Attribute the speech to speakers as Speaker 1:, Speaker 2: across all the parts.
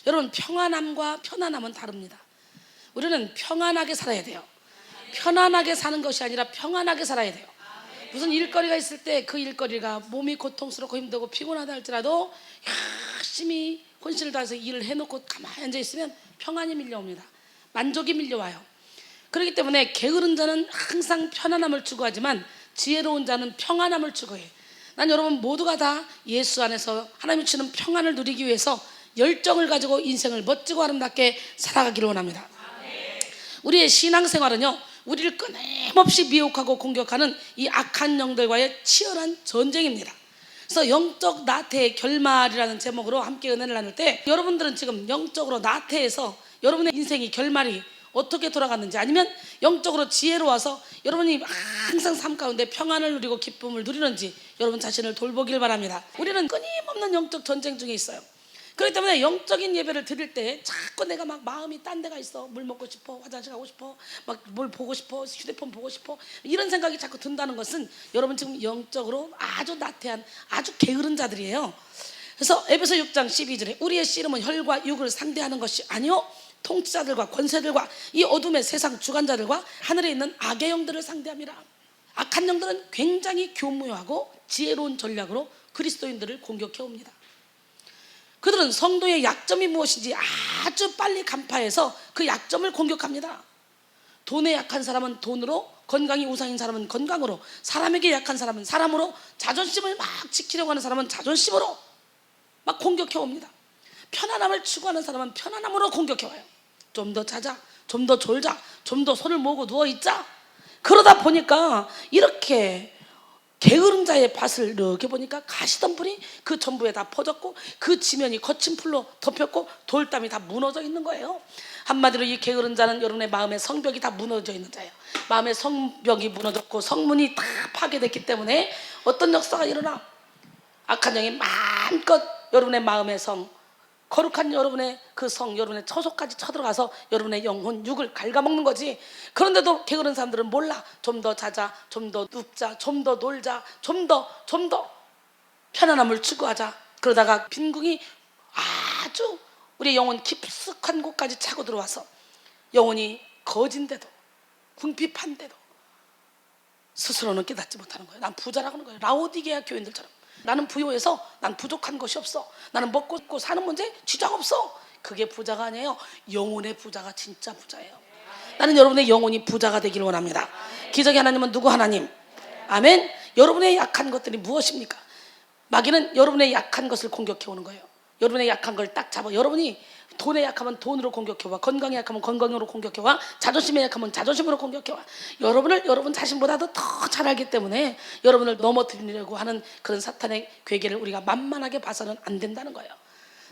Speaker 1: 여러분, 평안함과 편안함은 다릅니다. 우리는 평안하게 살아야 돼요. 편안하게 사는 것이 아니라 평안하게 살아야 돼요. 무슨 일거리가 있을 때 그 일거리가 몸이 고통스럽고 힘들고 피곤하다 할지라도 열심히 혼신을 다해서 일을 해놓고 가만히 앉아 있으면 평안이 밀려옵니다. 만족이 밀려와요. 그렇기 때문에 게으른 자는 항상 편안함을 추구하지만 지혜로운 자는 평안함을 추구해. 난 여러분 모두가 다 예수 안에서 하나님이 주는 평안을 누리기 위해서 열정을 가지고 인생을 멋지고 아름답게 살아가기를 원합니다. 우리의 신앙생활은요, 우리를 끊임없이 미혹하고 공격하는 이 악한 영들과의 치열한 전쟁입니다. 그래서 영적 나태의 결말이라는 제목으로 함께 은혜를 나눌 때, 여러분들은 지금 영적으로 나태해서 여러분의 인생이 결말이 어떻게 돌아갔는지, 아니면 영적으로 지혜로워서 여러분이 항상 삶 가운데 평안을 누리고 기쁨을 누리는지 여러분 자신을 돌보길 바랍니다. 우리는 끊임없는 영적 전쟁 중에 있어요. 그렇기 때문에 영적인 예배를 드릴 때 자꾸 내가 막 마음이 딴 데가 있어. 물 먹고 싶어, 화장실 가고 싶어, 막 뭘 보고 싶어, 휴대폰 보고 싶어, 이런 생각이 자꾸 든다는 것은 여러분 지금 영적으로 아주 나태한, 아주 게으른 자들이에요. 그래서 에베소 6장 12절에 우리의 씨름은 혈과 육을 상대하는 것이 아니요 통치자들과 권세들과 이 어둠의 세상 주관자들과 하늘에 있는 악의 영들을 상대함이라. 악한 영들은 굉장히 교묘하고 지혜로운 전략으로 그리스도인들을 공격해 옵니다. 그들은 성도의 약점이 무엇인지 아주 빨리 간파해서 그 약점을 공격합니다. 돈에 약한 사람은 돈으로, 건강이 우상인 사람은 건강으로, 사람에게 약한 사람은 사람으로, 자존심을 막 지키려고 하는 사람은 자존심으로 막 공격해 옵니다. 편안함을 추구하는 사람은 편안함으로 공격해 와요. 좀 더 자자, 좀 더 졸자, 좀 더 손을 모으고 누워있자. 그러다 보니까 이렇게 게으른 자의 밭을 이렇게 보니까 가시덤불이 그 전부에 다 퍼졌고 그 지면이 거친 풀로 덮였고 돌담이 다 무너져 있는 거예요. 한마디로 이 게으른 자는 여러분의 마음의 성벽이 다 무너져 있는 자예요. 마음의 성벽이 무너졌고 성문이 다 파괴됐기 때문에 어떤 역사가 일어나? 악한 영이 마음껏 여러분의 마음의 성, 거룩한 여러분의 그 성, 여러분의 처소까지 쳐들어가서 여러분의 영혼, 육을 갉아먹는 거지. 그런데도 게으른 사람들은 몰라. 좀 더 자자, 좀 더 눕자, 좀 더 놀자, 좀 더 편안함을 추구하자. 그러다가 빈궁이 아주 우리 영혼 깊숙한 곳까지 차고 들어와서 영혼이 거진데도, 궁핍한데도 스스로는 깨닫지 못하는 거예요. 난 부자라고 하는 거예요. 라오디게아 교인들처럼. 나는 부요해서 난 부족한 것이 없어. 나는 먹고 입고 사는 문제 지장 없어. 그게 부자가 아니에요. 영혼의 부자가 진짜 부자예요. 나는 여러분의 영혼이 부자가 되기를 원합니다. 기적의 하나님은 누구 하나님? 아멘. 여러분의 약한 것들이 무엇입니까? 마귀는 여러분의 약한 것을 공격해 오는 거예요. 여러분의 약한 걸 딱 잡아. 여러분이 돈에 약하면 돈으로 공격해와, 건강에 약하면 건강으로 공격해와, 자존심에 약하면 자존심으로 공격해와. 여러분을 여러분 자신보다도 더 잘 알기 때문에 여러분을 넘어뜨리려고 하는 그런 사탄의 괴계를 우리가 만만하게 봐서는 안 된다는 거예요.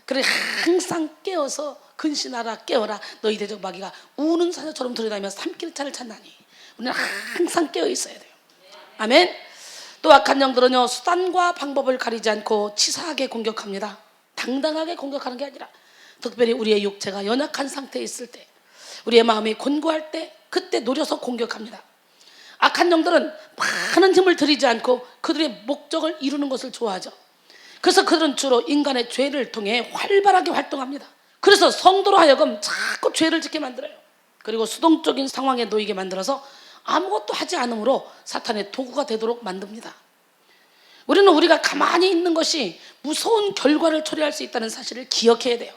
Speaker 1: 그래 항상 깨어서 근신하라, 깨어라. 너희 대적 마귀가 우는 사자처럼 들여다니면서 삼킬차를 찾나니. 우리는 항상 깨어 있어야 돼요. 아멘. 또 악한 영들은요, 수단과 방법을 가리지 않고 치사하게 공격합니다. 당당하게 공격하는 게 아니라 특별히 우리의 육체가 연약한 상태에 있을 때, 우리의 마음이 곤고할 때, 그때 노려서 공격합니다. 악한 영들은 많은 힘을 들이지 않고 그들의 목적을 이루는 것을 좋아하죠. 그래서 그들은 주로 인간의 죄를 통해 활발하게 활동합니다. 그래서 성도로 하여금 자꾸 죄를 짓게 만들어요. 그리고 수동적인 상황에 놓이게 만들어서 아무것도 하지 않으므로 사탄의 도구가 되도록 만듭니다. 우리는 우리가 가만히 있는 것이 무서운 결과를 초래할 수 있다는 사실을 기억해야 돼요.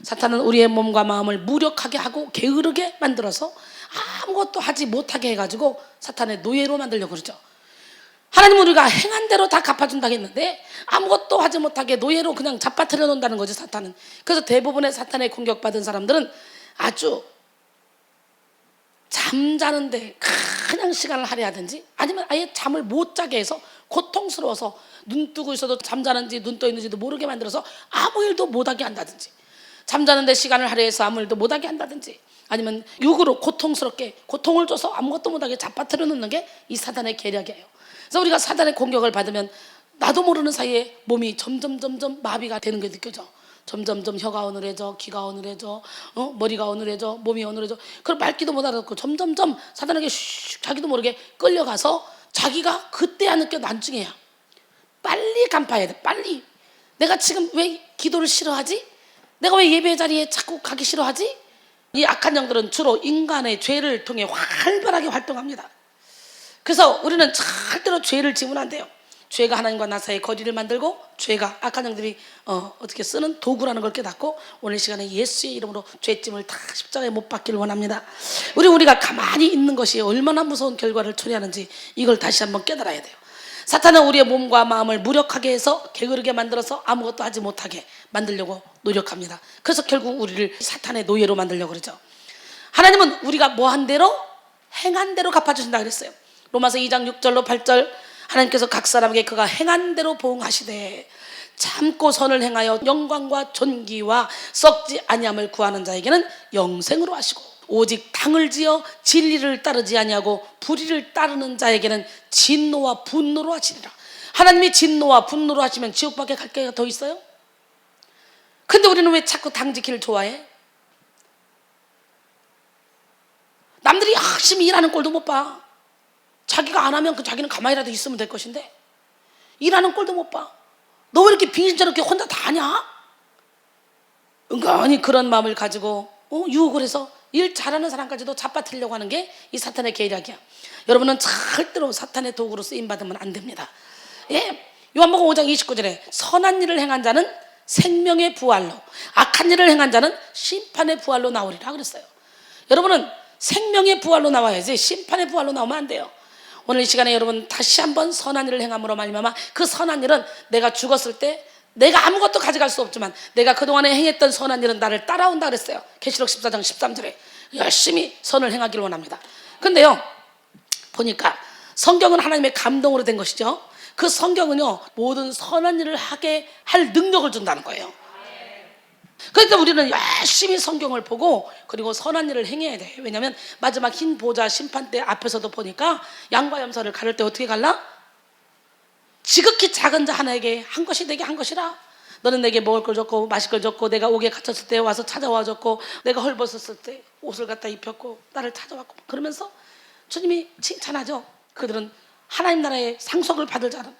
Speaker 1: 사탄은 우리의 몸과 마음을 무력하게 하고 게으르게 만들어서 아무것도 하지 못하게 해가지고 사탄의 노예로 만들려고 그러죠. 하나님은 우리가 행한 대로 다 갚아준다고 했는데 아무것도 하지 못하게 노예로 그냥 잡아뜨려 놓는다는 거죠, 사탄은. 그래서 대부분의 사탄의 공격받은 사람들은 아주 잠자는데 그냥 시간을 할애하든지, 아니면 아예 잠을 못 자게 해서 고통스러워서 눈 뜨고 있어도 잠자는지 눈 떠 있는지도 모르게 만들어서 아무 일도 못하게 한다든지, 잠자는데 시간을 할애해서 아무 일도 못하게 한다든지, 아니면 육으로 고통스럽게 고통을 줘서 아무것도 못하게 잡아뜨려 놓는 게 이 사탄의 계략이에요. 그래서 우리가 사탄의 공격을 받으면 나도 모르는 사이에 몸이 점점 마비가 되는 게 느껴져. 점점 혀가 어눌해져, 귀가 어눌해져, 머리가 어눌해져, 몸이 어눌해져. 그럼 말귀도 못 알아듣고 점점 사탄에게 자기도 모르게 끌려가서 자기가 그때야 느껴 나중에야. 빨리 간파해야 돼. 빨리. 내가 지금 왜 기도를 싫어하지? 내가 왜 예배 자리에 자꾸 가기 싫어하지? 이 악한 영들은 주로 인간의 죄를 통해 활발하게 활동합니다. 그래서 우리는 절대로 죄를 지으면 안 돼요. 죄가 하나님과 나 사이의 거리를 만들고, 죄가 악한 영들이 어떻게 쓰는 도구라는 걸 깨닫고, 오늘 시간에 예수의 이름으로 죄짐을 다 십자가에 못 박기를 원합니다. 우리가 가만히 있는 것이 얼마나 무서운 결과를 초래하는지 이걸 다시 한번 깨달아야 돼요. 사탄은 우리의 몸과 마음을 무력하게 해서 게으르게 만들어서 아무것도 하지 못하게 만들려고 노력합니다. 그래서 결국 우리를 사탄의 노예로 만들려고 그러죠. 하나님은 우리가 뭐한 대로 행한 대로 갚아주신다 그랬어요. 로마서 2장 6절로 8절, 하나님께서 각 사람에게 그가 행한 대로 보응하시되 참고 선을 행하여 영광과 존귀와 썩지 아니함을 구하는 자에게는 영생으로 하시고, 오직 당을 지어 진리를 따르지 아니하고 불의를 따르는 자에게는 진노와 분노로 하시리라. 하나님이 진노와 분노로 하시면 지옥밖에 갈 데가 더 있어요? 근데 우리는 왜 자꾸 당 지키를 좋아해? 남들이 열심히 일하는 꼴도 못 봐. 자기가 안 하면 자기는 가만히라도 있으면 될 것인데 일하는 꼴도 못 봐. 너 왜 이렇게 빙신처럼 혼자 다 하냐? 은근히 그런 마음을 가지고 유혹을 해서 일 잘하는 사람까지도 잡아뜨리려고 하는 게 이 사탄의 계략이야. 여러분은 절대로 사탄의 도구로 쓰임받으면 안 됩니다. 예, 요한복음 5장 29절에 선한 일을 행한 자는 생명의 부활로, 악한 일을 행한 자는 심판의 부활로 나오리라 그랬어요. 여러분은 생명의 부활로 나와야지 심판의 부활로 나오면 안 돼요. 오늘 이 시간에 여러분 다시 한번 선한 일을 행함으로 말미암아 그 선한 일은 내가 죽었을 때 내가 아무것도 가져갈 수 없지만 내가 그동안에 행했던 선한 일은 나를 따라온다 그랬어요. 계시록 14장 13절에 열심히 선을 행하기를 원합니다. 근데요, 보니까 성경은 하나님의 감동으로 된 것이죠. 그 성경은요, 모든 선한 일을 하게 할 능력을 준다는 거예요. 그러니까 우리는 열심히 성경을 보고 그리고 선한 일을 행해야 돼. 왜냐하면 마지막 흰 보좌 심판대 앞에서도 보니까 양과 염소를 가를 때 어떻게 갈라? 지극히 작은 자 하나에게 한 것이 내게 한 것이라. 너는 내게 먹을 걸 줬고 마실 걸 줬고 내가 옥에 갇혔을 때 와서 찾아와 줬고 내가 헐벗었을 때 옷을 갖다 입혔고 나를 찾아왔고, 그러면서 주님이 칭찬하죠. 그들은 하나님 나라의 상속을 받을 자라.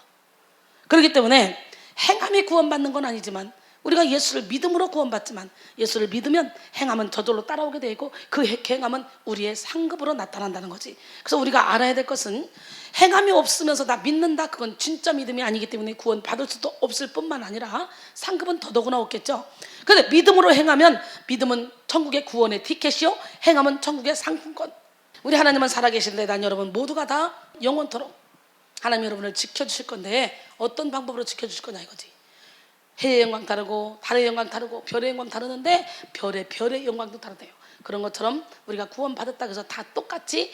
Speaker 1: 그렇기 때문에 행함이 구원받는 건 아니지만 우리가 예수를 믿음으로 구원받지만 예수를 믿으면 행함은 저절로 따라오게 되고 그 행함은 우리의 상급으로 나타난다는 거지. 그래서 우리가 알아야 될 것은 행함이 없으면서 나 믿는다, 그건 진짜 믿음이 아니기 때문에 구원받을 수도 없을 뿐만 아니라 상급은 더더구나 없겠죠. 그런데 믿음으로 행하면 믿음은 천국의 구원의 티켓이요, 행함은 천국의 상품권. 우리 하나님은 살아계신데 난 여러분 모두가 다 영원토록 하나님 여러분을 지켜주실 건데 어떤 방법으로 지켜주실 거냐 이거지. 해의 영광 다르고 달의 영광 다르고 별의 영광 다르는데 별의 영광도 다르대요. 그런 것처럼 우리가 구원받았다 그래서 다 똑같이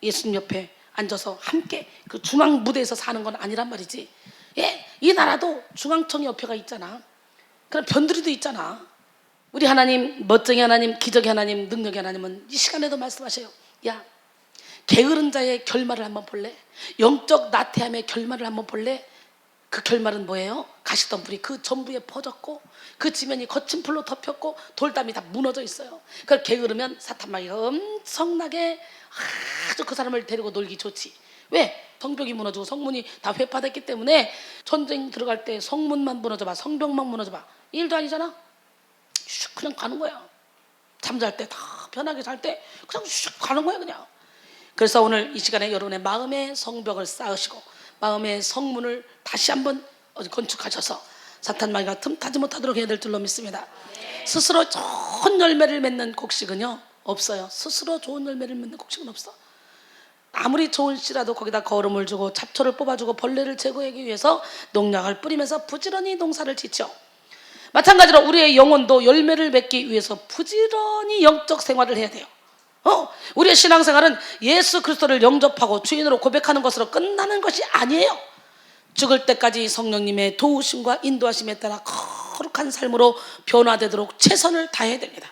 Speaker 1: 예수님 옆에 앉아서 함께 그 중앙 무대에서 사는 건 아니란 말이지. 예, 이 나라도 중앙청 옆에가 있잖아. 그런 변두리도 있잖아. 우리 하나님, 멋쟁이 하나님, 기적의 하나님, 능력의 하나님은 이 시간에도 말씀하셔요. 야, 게으른 자의 결말을 한번 볼래? 영적 나태함의 결말을 한번 볼래? 그 결말은 뭐예요? 가시덤불이 그 전부에 퍼졌고 그 지면이 거친 풀로 덮였고 돌담이 다 무너져 있어요. 그걸 게으르면 사탄마귀가 엄청나게 아주 그 사람을 데리고 놀기 좋지. 왜? 성벽이 무너지고 성문이 다 회파됐기 때문에 전쟁 들어갈 때 성문만 무너져봐, 성벽만 무너져봐, 일도 아니잖아. 슉 그냥 가는 거야. 잠잘 때 다 편하게 잘 때 그냥 슉 가는 거야 그냥. 그래서 오늘 이 시간에 여러분의 마음의 성벽을 쌓으시고 마음의 성문을 다시 한번 건축하셔서 사탄마귀가 틈타지 못하도록 해야 될 줄로 믿습니다. 스스로 좋은 열매를 맺는 곡식은요 없어요. 스스로 좋은 열매를 맺는 곡식은 없어. 아무리 좋은 씨라도 거기다 거름을 주고 잡초를 뽑아주고 벌레를 제거하기 위해서 농약을 뿌리면서 부지런히 농사를 짓죠. 마찬가지로 우리의 영혼도 열매를 맺기 위해서 부지런히 영적 생활을 해야 돼요. 우리의 신앙생활은 예수 그리스도를 영접하고 주인으로 고백하는 것으로 끝나는 것이 아니에요. 죽을 때까지 성령님의 도우심과 인도하심에 따라 거룩한 삶으로 변화되도록 최선을 다해야 됩니다.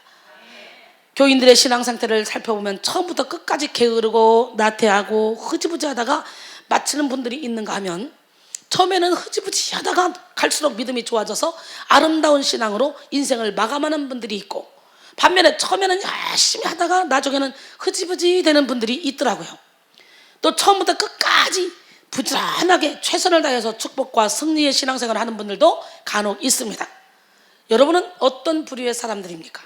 Speaker 1: 교인들의 신앙 상태를 살펴보면 처음부터 끝까지 게으르고 나태하고 흐지부지하다가 마치는 분들이 있는가 하면 처음에는 흐지부지하다가 갈수록 믿음이 좋아져서 아름다운 신앙으로 인생을 마감하는 분들이 있고, 반면에 처음에는 열심히 하다가 나중에는 흐지부지 되는 분들이 있더라고요. 또 처음부터 끝까지 부지런하게 최선을 다해서 축복과 승리의 신앙생활을 하는 분들도 간혹 있습니다. 여러분은 어떤 부류의 사람들입니까?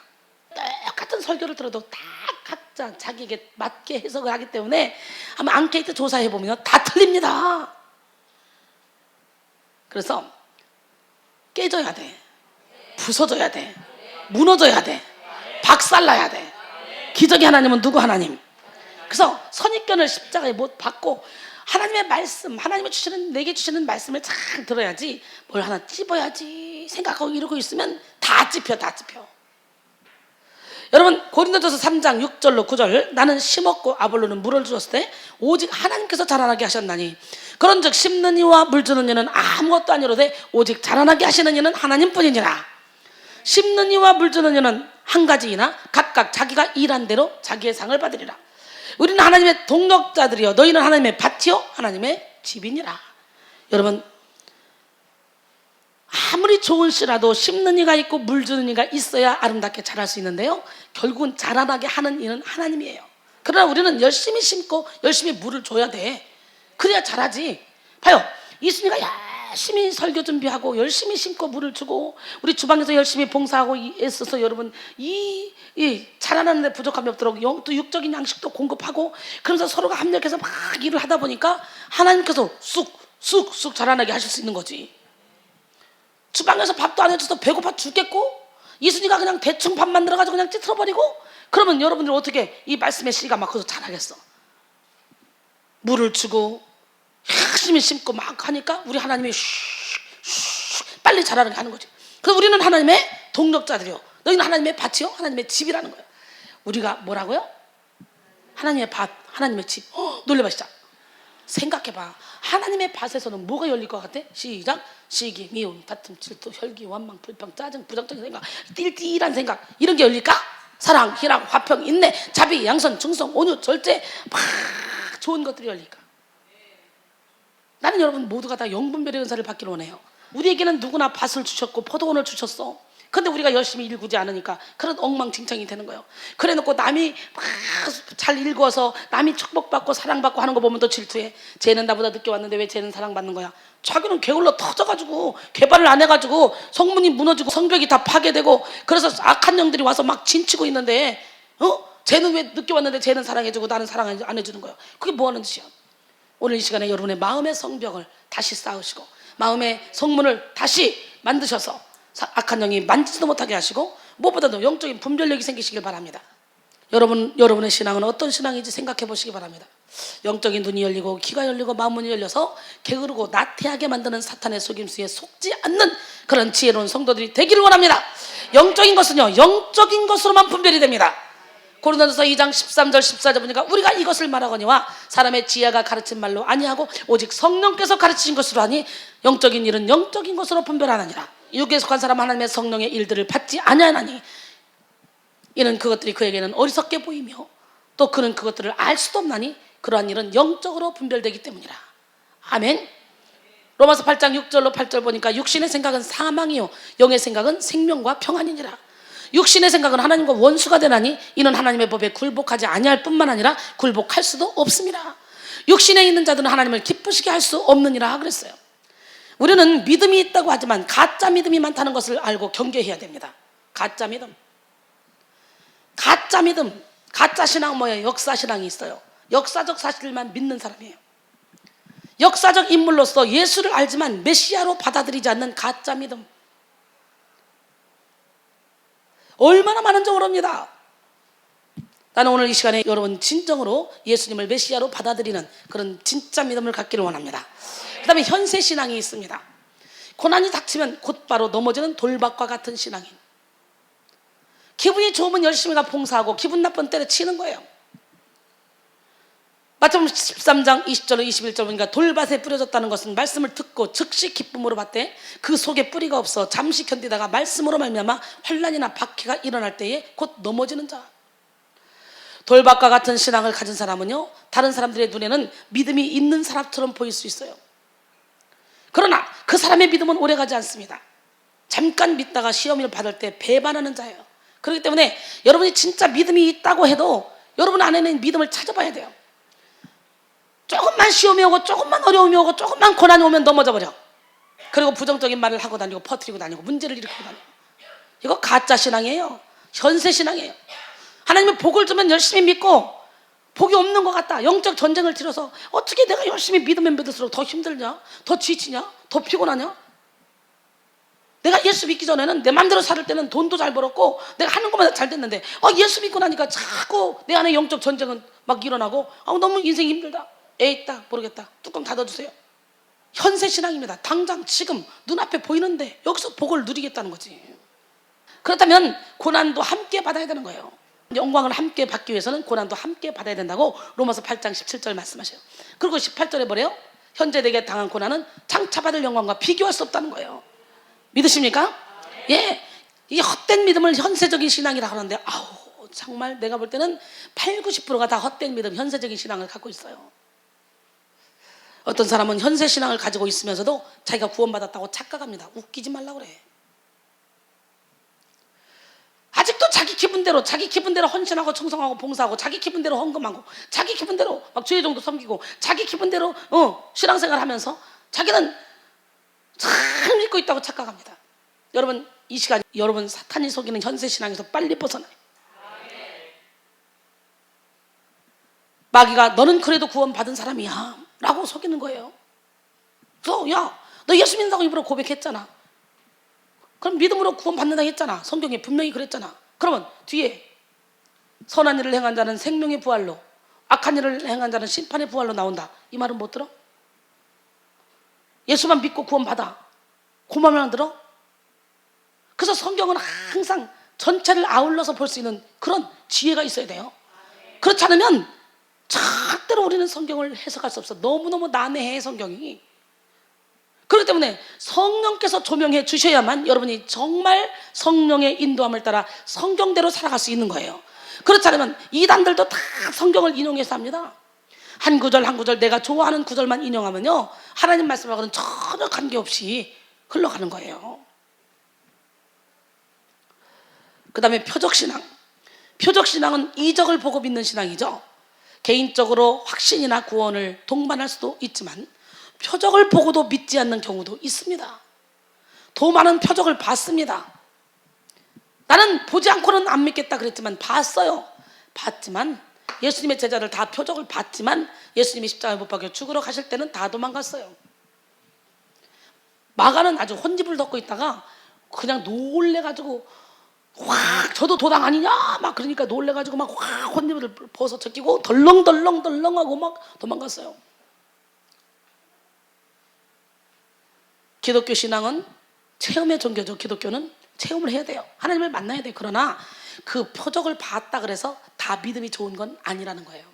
Speaker 1: 똑같은 설교를 들어도 다 각자 자기에게 맞게 해석을 하기 때문에 한번 앙케이트 조사해보면 다 틀립니다. 그래서 깨져야 돼, 부서져야 돼, 무너져야 돼, 박살나야 돼. 기적의 하나님은 누구 하나님? 그래서 선입견을 십자가에 못 받고 하나님의 말씀, 하나님이 주시는, 내게 주시는 말씀을 잘 들어야지 뭘 하나 찝어야지 생각하고 이러고 있으면 다 찝혀. 여러분 고린도전서 3장 6절로 9절, 나는 심었고 아볼로는 물을 주었을 때 오직 하나님께서 자라나게 하셨나니 그런즉 심는 이와 물 주는 이는 아무것도 아니로되 오직 자라나게 하시는 이는 하나님뿐이니라. 심는 이와 물 주는 이는 한 가지이나 각각 자기가 일한 대로 자기의 상을 받으리라. 우리는 하나님의 동력자들이요 너희는 하나님의 밭이요 하나님의 집이니라. 여러분 아무리 좋은 씨라도 심는 이가 있고 물 주는 이가 있어야 아름답게 자랄 수 있는데요, 결국은 자라나게 하는 이는 하나님이에요. 그러나 우리는 열심히 심고 열심히 물을 줘야 돼. 그래야 자라지. 봐요, 이순이가 열심히 설교 준비하고 열심히 심고 물을 주고 우리 주방에서 열심히 봉사하고 애써서 여러분 이 자라나는 데 부족함이 없도록 또 육적인 양식도 공급하고 그러면서 서로가 합력해서 막 일을 하다 보니까 하나님께서 쑥쑥 자라나게 하실 수 있는 거지. 주방에서 밥도 안 해줘서 배고파 죽겠고 이순이가 그냥 대충 밥 만들어가지고 그냥 찌틀어버리고 그러면 여러분들 어떻게 이 말씀의 씨가 막 커서 자라겠어? 물을 주고 열심히 심고 막 하니까 우리 하나님이 빨리 자라게 하는 거지. 그래서 우리는 하나님의 동력자들이요 너희는 하나님의 밭이요 하나님의 집이라는 거예요. 우리가 뭐라고요? 하나님의 밭, 하나님의 집. 놀래봐 시작. 생각해봐. 하나님의 밭에서는 뭐가 열릴 것 같아? 시작. 시기, 미움, 다툼, 질투, 혈기, 원망, 불평, 짜증, 부정적인 생각, 띨띨한 생각, 이런 게 열릴까? 사랑, 희락, 화평, 인내, 자비, 양선, 충성, 온유, 절제, 막 좋은 것들이 열릴까? 나는 여러분 모두가 다 영분별의 은사를 받기를 원해요. 우리에게는 누구나 밭을 주셨고 포도원을 주셨어. 근데 우리가 열심히 일구지 않으니까 그런 엉망진창이 되는 거예요. 그래 놓고 남이 막 잘 읽어서 남이 축복받고 사랑받고 하는 거 보면 또 질투해. 쟤는 나보다 늦게 왔는데 왜 쟤는 사랑받는 거야? 자기는 게을러 터져가지고 개발을 안 해가지고 성문이 무너지고 성벽이 다 파괴되고 그래서 악한 영들이 와서 막 진치고 있는데 쟤는 왜 늦게 왔는데 쟤는 사랑해주고 나는 사랑 안 해주는 거야? 그게 뭐 하는 짓이야? 오늘 이 시간에 여러분의 마음의 성벽을 다시 쌓으시고 마음의 성문을 다시 만드셔서 악한 영이 만지지도 못하게 하시고 무엇보다도 영적인 분별력이 생기시길 바랍니다. 여러분의 신앙은 어떤 신앙인지 생각해 보시기 바랍니다. 영적인 눈이 열리고 귀가 열리고 마음문이 열려서 게으르고 나태하게 만드는 사탄의 속임수에 속지 않는 그런 지혜로운 성도들이 되기를 원합니다. 영적인 것은요 영적인 것으로만 분별이 됩니다. 고린도전서 2장 13절 14절 보니까 우리가 이것을 말하거니와 사람의 지혜가 가르친 말로 아니하고 오직 성령께서 가르치신 것으로 하니 영적인 일은 영적인 것으로 분별하느니라. 육에 속한 사람 하나님의 성령의 일들을 받지 아니하나니 이는 그것들이 그에게는 어리석게 보이며 또 그는 그것들을 알 수도 없나니 그러한 일은 영적으로 분별되기 때문이라. 아멘. 로마서 8장 6절로 8절 보니까 육신의 생각은 사망이요 영의 생각은 생명과 평안이니라. 육신의 생각은 하나님과 원수가 되나니 이는 하나님의 법에 굴복하지 아니할 뿐만 아니라 굴복할 수도 없습니다. 육신에 있는 자들은 하나님을 기쁘시게 할 수 없느니라 그랬어요. 우리는 믿음이 있다고 하지만 가짜 믿음이 많다는 것을 알고 경계해야 됩니다. 가짜 믿음, 가짜 신앙 뭐예요? 역사 신앙이 있어요. 역사적 사실만 믿는 사람이에요. 역사적 인물로서 예수를 알지만 메시아로 받아들이지 않는 가짜 믿음 얼마나 많은지 모릅니다. 나는 오늘 이 시간에 여러분 진정으로 예수님을 메시아로 받아들이는 그런 진짜 믿음을 갖기를 원합니다. 그 다음에 현세 신앙이 있습니다. 고난이 닥치면 곧바로 넘어지는 돌박과 같은 신앙인. 기분이 좋으면 열심히 가 봉사하고 기분 나쁜 때려치는 거예요. 마태복음 13장 20절로 21절 보니까 돌밭에 뿌려졌다는 것은 말씀을 듣고 즉시 기쁨으로 받되 그 속에 뿌리가 없어 잠시 견디다가 말씀으로 말미암아 환난이나 박해가 일어날 때에 곧 넘어지는 자. 돌밭과 같은 신앙을 가진 사람은요 다른 사람들의 눈에는 믿음이 있는 사람처럼 보일 수 있어요. 그러나 그 사람의 믿음은 오래가지 않습니다. 잠깐 믿다가 시험을 받을 때 배반하는 자예요. 그렇기 때문에 여러분이 진짜 믿음이 있다고 해도 여러분 안에는 믿음을 찾아봐야 돼요. 조금만 시험이 오고 조금만 어려움이 오고 조금만 고난이 오면 넘어져 버려. 그리고 부정적인 말을 하고 다니고 퍼뜨리고 다니고 문제를 일으키고 다니고 이거 가짜 신앙이에요. 현세 신앙이에요. 하나님의 복을 주면 열심히 믿고 복이 없는 것 같다. 영적 전쟁을 치러서 어떻게 내가 열심히 믿으면 믿을수록 더 힘들냐? 더 지치냐? 더 피곤하냐? 내가 예수 믿기 전에는 내 맘대로 살 때는 돈도 잘 벌었고 내가 하는 것만 잘 됐는데 예수 믿고 나니까 자꾸 내 안에 영적 전쟁은 막 일어나고 너무 인생이 힘들다. 에이따 모르겠다. 뚜껑 닫아주세요. 현세 신앙입니다. 당장 지금 눈앞에 보이는데 여기서 복을 누리겠다는 거지. 그렇다면 고난도 함께 받아야 되는 거예요. 영광을 함께 받기 위해서는 고난도 함께 받아야 된다고 로마서 8장 17절 말씀하셔요. 그리고 18절에 뭐래요? 현재 내게 당한 고난은 장차 받을 영광과 비교할 수 없다는 거예요. 믿으십니까? 예. 이 헛된 믿음을 현세적인 신앙이라고 하는데 정말 내가 볼 때는 8, 90%가 다 헛된 믿음, 현세적인 신앙을 갖고 있어요. 어떤 사람은 현세 신앙을 가지고 있으면서도 자기가 구원받았다고 착각합니다. 웃기지 말라고 그래. 아직도 자기 기분대로 헌신하고 충성하고 봉사하고 자기 기분대로 헌금하고 자기 기분대로 막 주의 종도 섬기고 자기 기분대로 신앙생활 하면서 자기는 잘 믿고 있다고 착각합니다. 여러분 이 시간 여러분 사탄이 속이는 현세 신앙에서 빨리 벗어나요. 마귀가 너는 그래도 구원받은 사람이야 라고 속이는 거예요. 그래서 너 예수 믿는다고 입으로 고백했잖아. 그럼 믿음으로 구원받는다고 했잖아. 성경에 분명히 그랬잖아. 그러면 뒤에 선한 일을 행한 자는 생명의 부활로 악한 일을 행한 자는 심판의 부활로 나온다. 이 말은 못 들어? 예수만 믿고 구원받아. 그 말만 안 들어? 그래서 성경은 항상 전체를 아울러서 볼 수 있는 그런 지혜가 있어야 돼요. 그렇지 않으면 절대로 우리는 성경을 해석할 수 없어. 너무너무 난해해 성경이. 그렇기 때문에 성령께서 조명해 주셔야만 여러분이 정말 성령의 인도함을 따라 성경대로 살아갈 수 있는 거예요. 그렇지 않으면 이단들도 다 성경을 인용해서 합니다. 한 구절 한 구절 내가 좋아하는 구절만 인용하면요 하나님 말씀하고는 전혀 관계없이 흘러가는 거예요. 그 다음에 표적신앙. 표적신앙은 이적을 보고 믿는 신앙이죠. 개인적으로 확신이나 구원을 동반할 수도 있지만 표적을 보고도 믿지 않는 경우도 있습니다. 더 많은 표적을 봤습니다. 나는 보지 않고는 안 믿겠다 그랬지만 봤어요. 봤지만 예수님의 제자들 다 표적을 봤지만 예수님이 십자가에 못 박혀 죽으러 가실 때는 다 도망갔어요. 마가는 아주 혼집을 덮고 있다가 그냥 놀래가지고 확 저도 도당 아니냐 막 그러니까 놀래가지고 막 확 혼집을 벗어 제끼고 덜렁덜렁덜렁하고 막 도망갔어요. 기독교 신앙은 체험의 종교죠. 기독교는 체험을 해야 돼요. 하나님을 만나야 돼요. 그러나 그 표적을 봤다 그래서 다 믿음이 좋은 건 아니라는 거예요.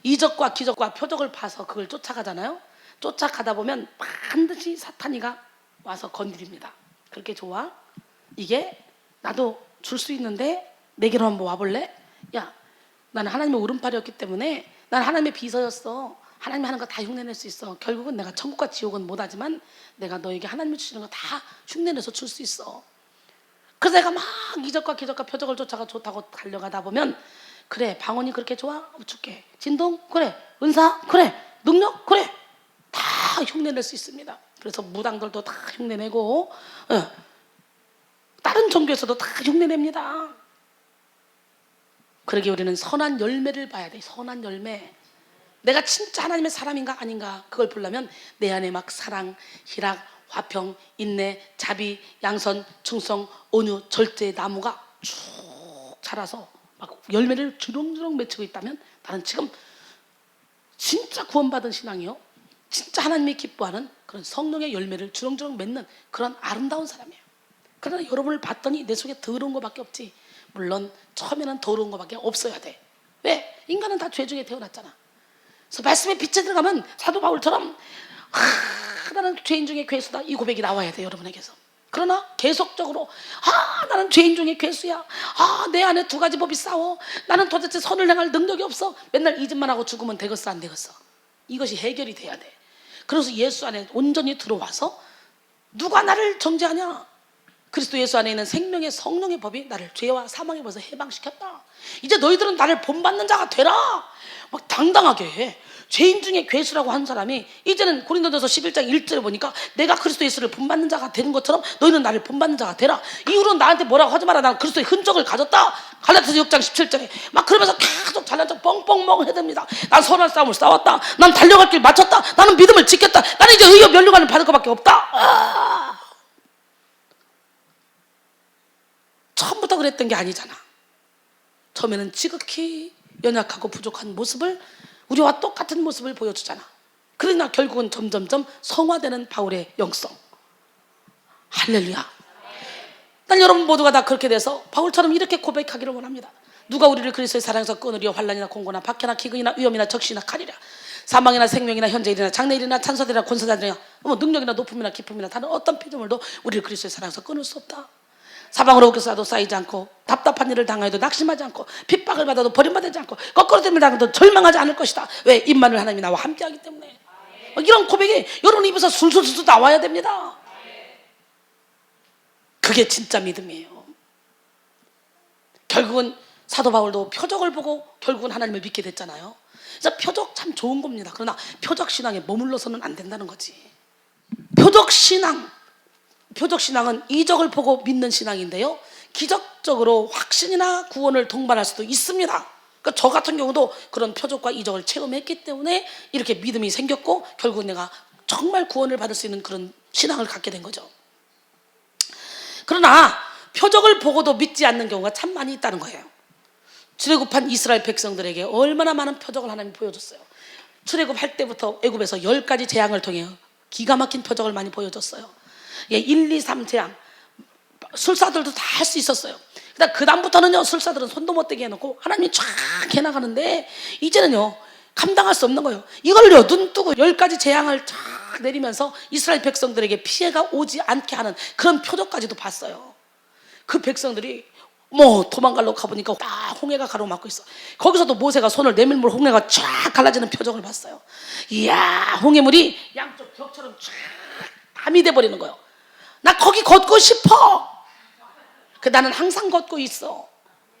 Speaker 1: 이적과 기적과 표적을 봐서 그걸 쫓아가잖아요. 쫓아가다 보면 반드시 사탄이가 와서 건드립니다. 그렇게 좋아? 이게 나도 줄 수 있는데 내게로 한번 와볼래? 야, 나는 하나님의 오른팔이었기 때문에 난 하나님의 비서였어. 하나님이 하는 거 다 흉내낼 수 있어. 결국은 내가 천국과 지옥은 못하지만 내가 너에게 하나님이 주시는 거 다 흉내내서 줄 수 있어. 그래서 내가 막 이적과 기적과 표적을 쫓아가 좋다고 달려가다 보면 그래 방언이 그렇게 좋아? 줄게. 진동? 그래. 은사? 그래. 능력? 그래. 다 흉내낼 수 있습니다. 그래서 무당들도 다 흉내내고 다른 종교에서도 다 흉내냅니다. 그러기에 우리는 선한 열매를 봐야 돼. 선한 열매. 내가 진짜 하나님의 사람인가 아닌가 그걸 보려면 내 안에 막 사랑, 희락, 화평, 인내, 자비, 양선, 충성, 온유, 절제의 나무가 쭉 자라서 막 열매를 주렁주렁 맺히고 있다면 나는 지금 진짜 구원받은 신앙이요 진짜 하나님이 기뻐하는 그런 성령의 열매를 주렁주렁 맺는 그런 아름다운 사람이에요. 그러나 여러분을 봤더니 내 속에 더러운 것밖에 없지. 물론 처음에는 더러운 것밖에 없어야 돼. 왜? 인간은 다 죄 중에 태어났잖아. 그래서 말씀의 빛에 들어가면 사도 바울처럼 나는 죄인 중에 괴수다 이 고백이 나와야 돼 여러분에게서. 그러나 계속적으로 나는 죄인 중에 괴수야. 내 안에 두 가지 법이 싸워. 나는 도대체 선을 행할 능력이 없어. 맨날 이 짓만 하고 죽으면 되겠어 안 되겠어. 이것이 해결이 돼야 돼. 그래서 예수 안에 온전히 들어와서 누가 나를 정죄하냐. 그리스도 예수 안에 있는 생명의 성령의 법이 나를 죄와 사망의 법에서 해방시켰다. 이제 너희들은 나를 본받는 자가 되라. 막 당당하게 해. 죄인 중에 괴수라고 한 사람이 이제는 고린도전서 11장 1절에 보니까 내가 그리스도 예수를 본받는 자가 되는 것처럼 너희는 나를 본받는 자가 되라. 이후로 나한테 뭐라고 하지 마라. 나는 그리스도의 흔적을 가졌다. 갈라디아서 6장 17절에 막 그러면서 계속 잘난 척 뻥뻥뻥 해댑니다. 난 선한 싸움을 싸웠다. 난 달려갈 길 마쳤다. 나는 믿음을 지켰다. 나는 이제 의의 면류관을 받을 것밖에 없다. 처음부터 그랬던 게 아니잖아. 처음에는 지극히 연약하고 부족한 모습을, 우리와 똑같은 모습을 보여주잖아. 그러나 결국은 점점점 성화되는 바울의 영성. 할렐루야. 난 여러분 모두가 다 그렇게 돼서 바울처럼 이렇게 고백하기를 원합니다. 누가 우리를 그리스도의 사랑에서 끊으리요? 환난이나 공고나 박해나 기근이나 위험이나 적시나 칼이라. 사망이나 생명이나 현재일이나 장래일이나 찬소들이나 권세자들이나 능력이나 높음이나 기쁨이나 다른 어떤 피조물도 우리를 그리스도의 사랑에서 끊을 수 없다. 사방으로 웃겨싸도 쌓이지 않고, 답답한 일을 당하여도 낙심하지 않고, 핍박을 받아도 버림받지 않고, 거꾸로 됨을 당해도 절망하지 않을 것이다. 왜? 임마누엘 하나님이 나와 함께하기 때문에. 이런 고백이 여러분 입에서 술술술 나와야 됩니다. 그게 진짜 믿음이에요. 결국은 사도 바울도 표적을 보고 결국은 하나님을 믿게 됐잖아요. 그래서 표적 참 좋은 겁니다. 그러나 표적 신앙에 머물러서는 안 된다는 거지. 표적 신앙은 이적을 보고 믿는 신앙인데요, 기적적으로 확신이나 구원을 동반할 수도 있습니다. 그러니까 저 같은 경우도 그런 표적과 이적을 체험했기 때문에 이렇게 믿음이 생겼고 결국 내가 정말 구원을 받을 수 있는 그런 신앙을 갖게 된 거죠. 그러나 표적을 보고도 믿지 않는 경우가 참 많이 있다는 거예요. 출애굽한 이스라엘 백성들에게 얼마나 많은 표적을 하나님이 보여줬어요. 출애굽할 때부터 애굽에서 10가지 재앙을 통해 기가 막힌 표적을 많이 보여줬어요. 1, 2, 3 재앙. 술사들도 다 할 수 있었어요. 그 다음부터는요, 술사들은 손도 못 대게 해놓고 하나님이 쫙 해나가는데 이제는요 감당할 수 없는 거예요. 이걸요 눈 뜨고 10가지 재앙을 쫙 내리면서 이스라엘 백성들에게 피해가 오지 않게 하는 그런 표적까지도 봤어요. 그 백성들이 도망가려고 가보니까 딱 홍해가 가로막고 있어. 거기서도 모세가 손을 내밀면 홍해가 쫙 갈라지는 표적을 봤어요. 이야, 홍해물이 양쪽 벽처럼 쫙 담이 돼버리는 거예요. 나 거기 걷고 싶어. 나는 항상 걷고 있어.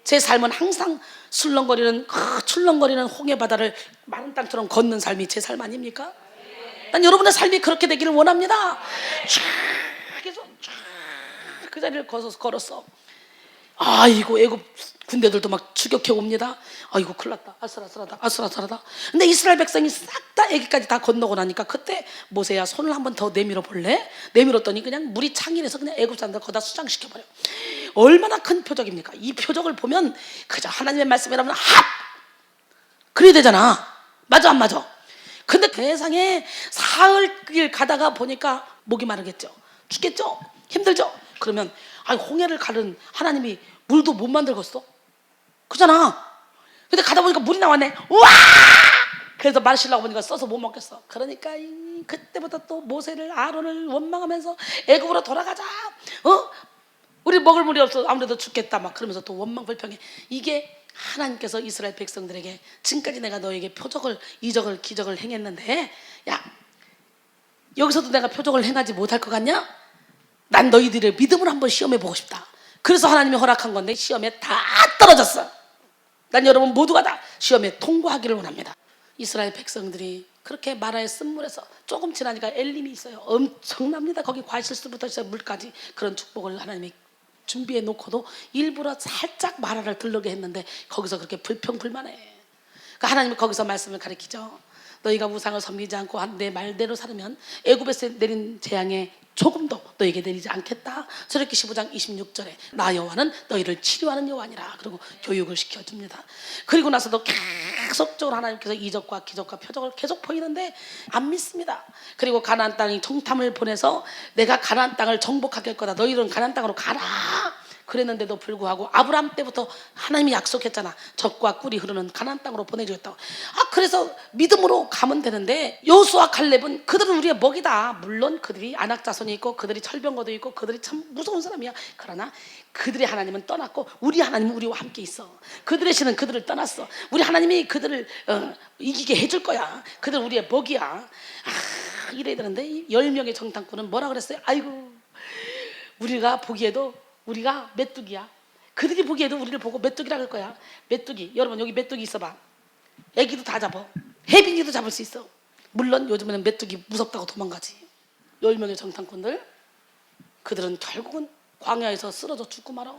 Speaker 1: 제 삶은 항상 출렁거리는 홍해 바다를 마른 땅처럼 걷는 삶이 제 삶 아닙니까? 난 여러분의 삶이 그렇게 되기를 원합니다. 쫙 해서 쫙 그 자리를 걸었어. 아이고, 애굽 군대들도 막 추격해 옵니다. 아이고, 큰일 났다. 아슬아슬하다. 근데 이스라엘 백성이 싹 다 애기까지 다 건너고 나니까 그때 모세야, 손을 한번 더 내밀어 볼래? 내밀었더니 그냥 물이 창일해서 그냥 애굽 사람들 거다 수장시켜버려. 얼마나 큰 표적입니까? 이 표적을 보면 그저 하나님의 말씀이라면 그래야 되잖아. 맞아 안 맞아? 근데 세상에 사흘길 가다가 보니까 목이 마르겠죠. 죽겠죠? 힘들죠? 그러면 홍해를 가른 하나님이 물도 못 만들겠어? 그잖아. 근데 가다 보니까 물이 나왔네. 우와! 그래서 마시려고 보니까 써서 못 먹겠어. 그러니까 그때부터 또 모세를, 아론을 원망하면서 애굽으로 돌아가자. 우리 먹을 물이 없어. 아무래도 죽겠다. 막 그러면서 또 원망 불평해. 이게 하나님께서 이스라엘 백성들에게 지금까지 내가 너에게 표적을, 이적을, 기적을 행했는데, 야, 여기서도 내가 표적을 행하지 못할 것 같냐? 난 너희들의 믿음을 한번 시험해 보고 싶다. 그래서 하나님이 허락한 건데 시험에 다 떨어졌어. 난 여러분 모두가 다 시험에 통과하기를 원합니다. 이스라엘 백성들이 그렇게 마라의 쓴물에서 조금 지나니까 엘림이 있어요. 엄청납니다. 거기 과실수부터 시작 물까지 그런 축복을 하나님이 준비해 놓고도 일부러 살짝 마라를 들르게 했는데 거기서 그렇게 불평불만해. 그러니까 하나님이 거기서 말씀을 가르치죠. 너희가 우상을 섬기지 않고 내 말대로 살으면 애굽에서 내린 재앙에 조금도 너에게 내리지 않겠다. 출애굽기 15장 26절에 나 여호와는 너희를 치료하는 여호와니라. 그리고 교육을 시켜줍니다. 그리고 나서도 계속적으로 하나님께서 이적과 기적과 표적을 계속 보이는데 안 믿습니다. 그리고 가나안 땅이 정탐을 보내서 내가 가나안 땅을 정복하게 할 거다. 너희들은 가나안 땅으로 가라. 그랬는데도 불구하고 아브라함 때부터 하나님이 약속했잖아. 젖과 꿀이 흐르는 가나안 땅으로 보내주겠다고. 그래서 믿음으로 가면 되는데 여호수아 갈렙은 그들은 우리의 먹이다. 물론 그들이 안악 자손이 있고 그들이 철병거도 있고 그들이 참 무서운 사람이야. 그러나 그들의 하나님은 떠났고 우리 하나님은 우리와 함께 있어. 그들의 신은 그들을 떠났어. 우리 하나님이 그들을 이기게 해줄 거야. 그들 우리의 먹이야. 이래야 되는데 10명의 정탐꾼은 뭐라 그랬어요? 아이고, 우리가 보기에도 우리가 메뚜기야. 그들이 보기에도 우리를 보고 메뚜기라 그럴 거야. 메뚜기. 여러분 여기 메뚜기 있어봐. 애기도 다 잡아. 해빈이도 잡을 수 있어. 물론 요즘에는 메뚜기 무섭다고 도망가지. 10명의 정탐꾼들, 그들은 결국은 광야에서 쓰러져 죽고 말아.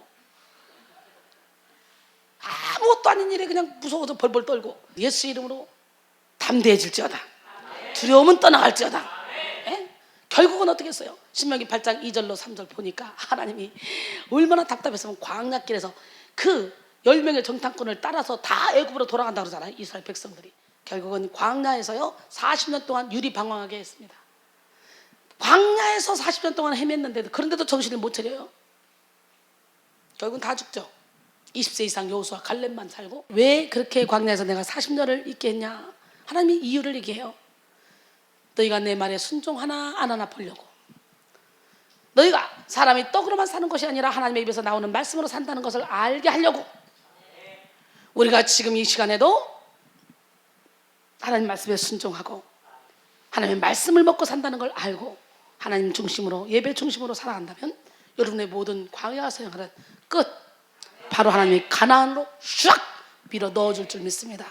Speaker 1: 아무것도 아닌 일에 그냥 무서워서 벌벌 떨고 예수 이름으로 담대해질지어다. 두려움은 떠나갈지어다. 예? 결국은 어떻게 했어요? 신명기 8장 2절로 3절 보니까 하나님이 얼마나 답답했으면 광야길에서 그 10명의 정탐꾼을 따라서 다 애굽으로 돌아간다고 그러잖아요. 이스라엘 백성들이. 결국은 광야에서요 40년 동안 유리방황하게 했습니다. 광야에서 40년 동안 헤맸는데도, 그런데도 정신을 못 차려요. 결국은 다 죽죠. 20세 이상 여호수아 갈렙만 살고. 왜 그렇게 광야에서 내가 40년을 있게 했냐? 하나님이 이유를 얘기해요. 너희가 내 말에 순종하나 안 하나 보려고. 너희가 사람이 떡으로만 사는 것이 아니라 하나님의 입에서 나오는 말씀으로 산다는 것을 알게 하려고. 우리가 지금 이 시간에도 하나님 말씀에 순종하고 하나님의 말씀을 먹고 산다는 걸 알고 하나님 중심으로, 예배 중심으로 살아간다면 여러분의 모든 광야 생활은 끝. 바로 하나님의 가나안으로 샥 밀어 넣어줄 줄 믿습니다.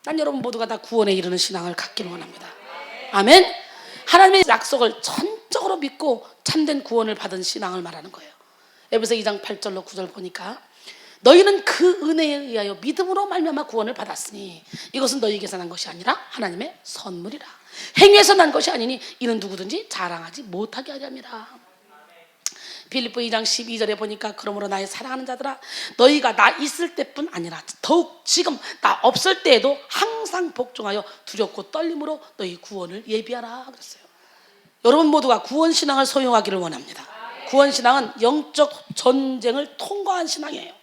Speaker 1: 난 여러분 모두가 다 구원에 이르는 신앙을 갖기를 원합니다. 아멘. 하나님의 약속을 전적으로 믿고 참된 구원을 받은 신앙을 말하는 거예요. 에베소 2장 8절로 9절 보니까 너희는 그 은혜에 의하여 믿음으로 말미암아 구원을 받았으니 이것은 너희에게서 난 것이 아니라 하나님의 선물이라. 행위에서 난 것이 아니니 이는 누구든지 자랑하지 못하게 하렵니다. 빌립보 2장 12절에 보니까 그러므로 나의 사랑하는 자들아 너희가 나 있을 때뿐 아니라 더욱 지금 나 없을 때에도 항상 복종하여 두렵고 떨림으로 너희 구원을 예비하라 그랬어요. 여러분 모두가 구원신앙을 소유하기를 원합니다. 구원신앙은 영적 전쟁을 통과한 신앙이에요.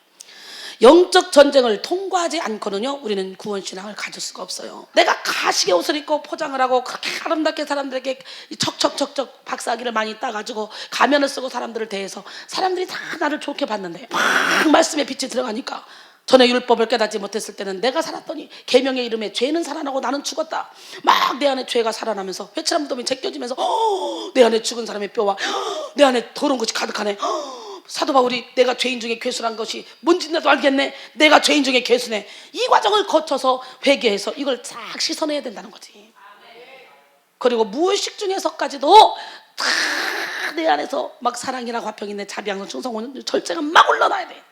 Speaker 1: 영적 전쟁을 통과하지 않고는요 우리는 구원신앙을 가질 수가 없어요. 내가 가시게 옷을 입고 포장을 하고 그렇게 아름답게 사람들에게 척척척척 박사기를 많이 따가지고 가면을 쓰고 사람들을 대해서 사람들이 다 나를 좋게 봤는데 막 말씀의 빛이 들어가니까 전에 율법을 깨닫지 못했을 때는 내가 살았더니 계명의 이름에 죄는 살아나고 나는 죽었다. 막 내 안에 죄가 살아나면서 회칠한 무덤이 제껴지면서 내 안에 죽은 사람의 뼈와 내 안에 더러운 것이 가득하네. 사도 바울이 내가 죄인 중에 괴수란 것이 뭔지 나도 알겠네. 내가 죄인 중에 괴수네. 이 과정을 거쳐서 회개해서 이걸 싹 씻어내야 된다는 거지. 그리고 무의식 중에서까지도 다 내 안에서 막 사랑이라 화평이네 자비양선 충성 절제가 막 올라놔야 돼.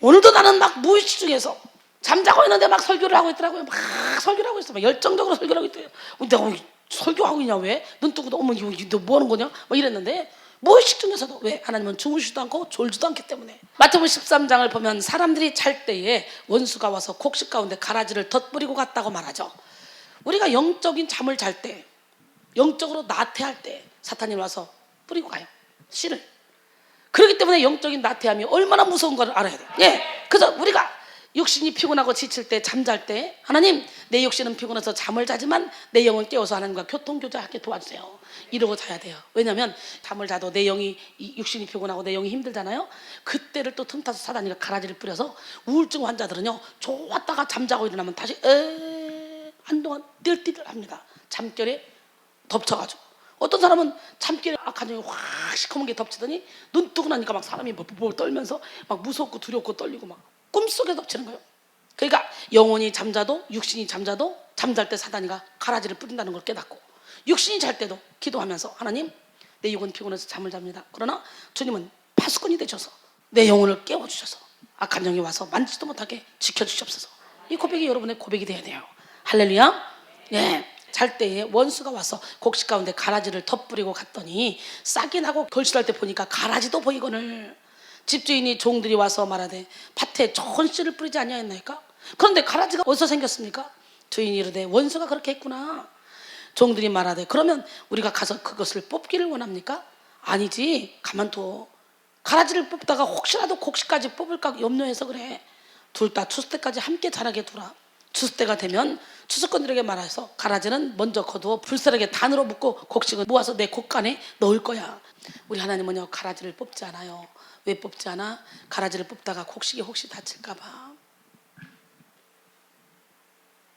Speaker 1: 오늘도 나는 막 무의식 중에서 잠자고 있는데 막 설교를 하고 있더라고요. 막 설교를 하고 있어. 막 열정적으로 설교를 하고 있대요. 내가 설교하고 있냐 왜? 눈 뜨고도 어머 너 뭐 하는 거냐? 막 이랬는데 무의식 중에서도 왜? 하나님은 주무시지도 않고 졸지도 않기 때문에. 마태복음 13장을 보면 사람들이 잘 때에 원수가 와서 곡식 가운데 가라지를 덧뿌리고 갔다고 말하죠. 우리가 영적인 잠을 잘 때, 영적으로 나태할 때 사탄이 와서 뿌리고 가요. 씨를. 그렇기 때문에 영적인 나태함이 얼마나 무서운 걸 알아야 돼요. 예. 그래서 우리가 육신이 피곤하고 지칠 때, 잠잘 때 하나님 내 육신은 피곤해서 잠을 자지만 내 영은 깨워서 하나님과 교통교제하게 도와주세요. 이러고 자야 돼요. 왜냐하면 잠을 자도 내 영이, 육신이 피곤하고 내 영이 힘들잖아요. 그때를 또 틈타서 사단이가 가라지를 뿌려서 우울증 환자들은요 좋았다가 잠자고 일어나면 다시 한동안 뛸뛸 합니다. 잠결에 덮쳐가지고. 어떤 사람은 잠결에 악한 영이 확 시커먼 게 덮치더니 눈 뜨고 나니까 막 사람이 볼 떨면서 막 무섭고 두렵고 떨리고 막 꿈속에 덮치는 거예요. 그러니까 영혼이 잠자도 육신이 잠자도 잠잘 때 사단이가 가라지를 뿌린다는 걸 깨닫고 육신이 잘 때도 기도하면서 하나님 내 영혼 피곤해서 잠을 잡니다. 그러나 주님은 파수꾼이 되셔서 내 영혼을 깨워주셔서 악한 영이 와서 만지지도 못하게 지켜주시옵소서. 이 고백이 여러분의 고백이 돼야 돼요. 할렐루야. 예. 잘 때에 원수가 와서 곡식 가운데 가라지를 덧뿌리고 갔더니 싹이 나고 걸출할 때 보니까 가라지도 보이거늘 집주인이 종들이 와서 말하되 밭에 좋은 씨를 뿌리지 아니하였나이까? 그런데 가라지가 어디서 생겼습니까? 주인이 이르되 원수가 그렇게 했구나. 종들이 말하되 그러면 우리가 가서 그것을 뽑기를 원합니까? 아니지, 가만둬. 가라지를 뽑다가 혹시라도 곡식까지 뽑을까 염려해서 그래. 둘 다 추수 때까지 함께 자라게 두라. 추수 때가 되면 추수꾼들에게 말해서 가라지는 먼저 거두어 불사르게 단으로 묶고 곡식은 모아서 내 곡간에 넣을 거야. 우리 하나님은요 가라지를 뽑지 않아요. 왜 뽑지 않아? 가라지를 뽑다가 곡식이 혹시 다칠까 봐.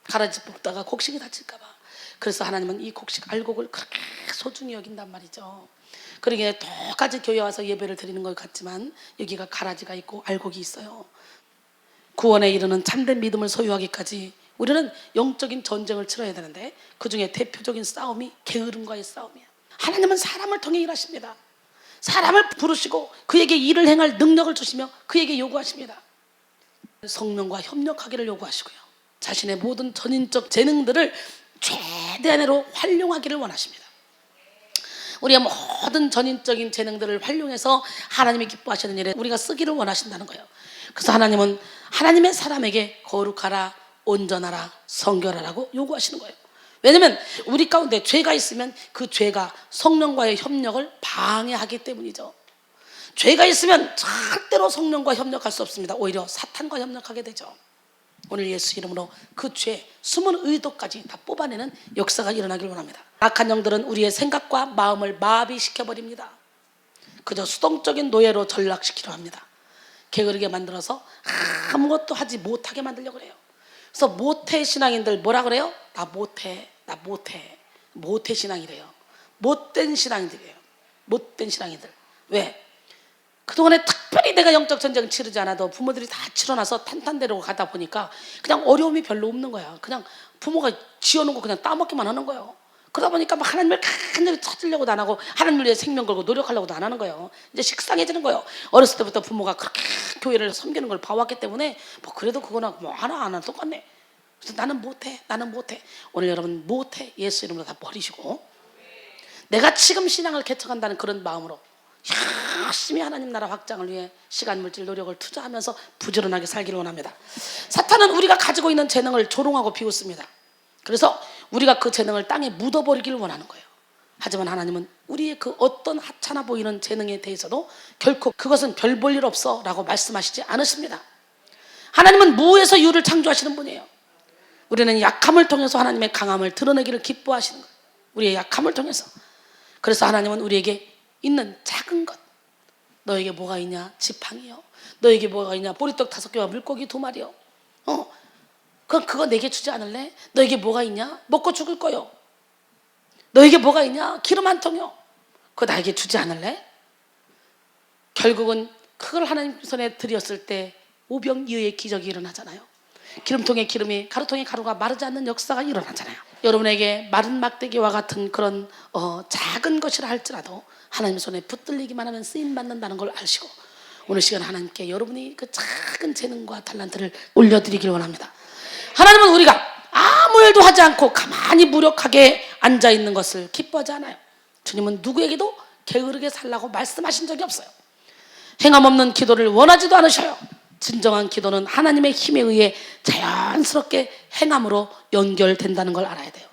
Speaker 1: 가라지 뽑다가 곡식이 다칠까 봐. 그래서 하나님은 이 곡식 알곡을 그렇게 소중히 여긴단 말이죠. 그러기에 똑같이 교회 와서 예배를 드리는 것 같지만 여기가 가라지가 있고 알곡이 있어요. 구원에 이르는 참된 믿음을 소유하기까지 우리는 영적인 전쟁을 치러야 되는데 그 중에 대표적인 싸움이 게으름과의 싸움이야. 하나님은 사람을 통해 일하십니다. 사람을 부르시고 그에게 일을 행할 능력을 주시며 그에게 요구하십니다. 성령과 협력하기를 요구하시고요, 자신의 모든 전인적 재능들을 최대한으로 활용하기를 원하십니다. 우리의 모든 전인적인 재능들을 활용해서 하나님이 기뻐하시는 일에 우리가 쓰기를 원하신다는 거예요. 그래서 하나님은 하나님의 사람에게 거룩하라, 온전하라, 성결하라고 요구하시는 거예요. 왜냐하면 우리 가운데 죄가 있으면 그 죄가 성령과의 협력을 방해하기 때문이죠. 죄가 있으면 절대로 성령과 협력할 수 없습니다. 오히려 사탄과 협력하게 되죠. 오늘 예수 이름으로 그 죄, 숨은 의도까지 다 뽑아내는 역사가 일어나길 원합니다. 악한 영들은 우리의 생각과 마음을 마비시켜버립니다. 그저 수동적인 노예로 전락시키려 합니다. 게으르게 만들어서 아무것도 하지 못하게 만들려고 그래요. 그래서 모태 신앙인들 뭐라 그래요? 나 못해, 나 못해. 모태 신앙이래요. 못된 신앙인들이에요. 못된 신앙인들. 왜? 그동안에 특별히 내가 영적 전쟁을 치르지 않아도 부모들이 다 치러놔서 탄탄대로 가다 보니까 그냥 어려움이 별로 없는 거야. 그냥 부모가 지어놓은 거 그냥 따먹기만 하는 거예요. 그러다 보니까 막 하나님을 간절히 찾으려고도 안 하고 하나님을 위해 생명 걸고 노력하려고도 안 하는 거예요. 이제 식상해지는 거예요. 어렸을 때부터 부모가 그렇게 교회를 섬기는 걸 봐왔기 때문에 뭐 그래도 그거나 뭐 하나 안 하나 똑같네. 그래서 나는 못해, 나는 못해. 오늘 여러분 못해 예수 이름으로 다 버리시고 내가 지금 신앙을 개척한다는 그런 마음으로 열심히 하나님 나라 확장을 위해 시간, 물질, 노력을 투자하면서 부지런하게 살기를 원합니다. 사탄은 우리가 가지고 있는 재능을 조롱하고 비웃습니다. 그래서 우리가 그 재능을 땅에 묻어버리기를 원하는 거예요. 하지만 하나님은 우리의 그 어떤 하찮아 보이는 재능에 대해서도 결코 그것은 별 볼 일 없어 라고 말씀하시지 않으십니다. 하나님은 무에서 유를 창조하시는 분이에요. 우리는 약함을 통해서 하나님의 강함을 드러내기를 기뻐하시는 거예요. 우리의 약함을 통해서. 그래서 하나님은 우리에게 있는 작은 것, 너에게 뭐가 있냐? 지팡이요. 너에게 뭐가 있냐? 보리떡 5개와 물고기 2마리요. 그럼 그거 내게 주지 않을래? 너에게 뭐가 있냐? 먹고 죽을 거요. 너에게 뭐가 있냐? 기름 한 통요. 그거 나에게 주지 않을래? 결국은 그걸 하나님 손에 드렸을 때 오병이어의 기적이 일어나잖아요. 기름통에 기름이, 가루통에 가루가 마르지 않는 역사가 일어나잖아요. 여러분에게 마른 막대기와 같은 그런 작은 것이라 할지라도 하나님 손에 붙들리기만 하면 쓰임받는다는 걸 아시고 오늘 시간 하나님께 여러분이 그 작은 재능과 달란트를 올려드리길 원합니다. 하나님은 우리가 아무 일도 하지 않고 가만히 무력하게 앉아있는 것을 기뻐하지 않아요. 주님은 누구에게도 게으르게 살라고 말씀하신 적이 없어요. 행함 없는 기도를 원하지도 않으셔요. 진정한 기도는 하나님의 힘에 의해 자연스럽게 행함으로 연결된다는 걸 알아야 돼요.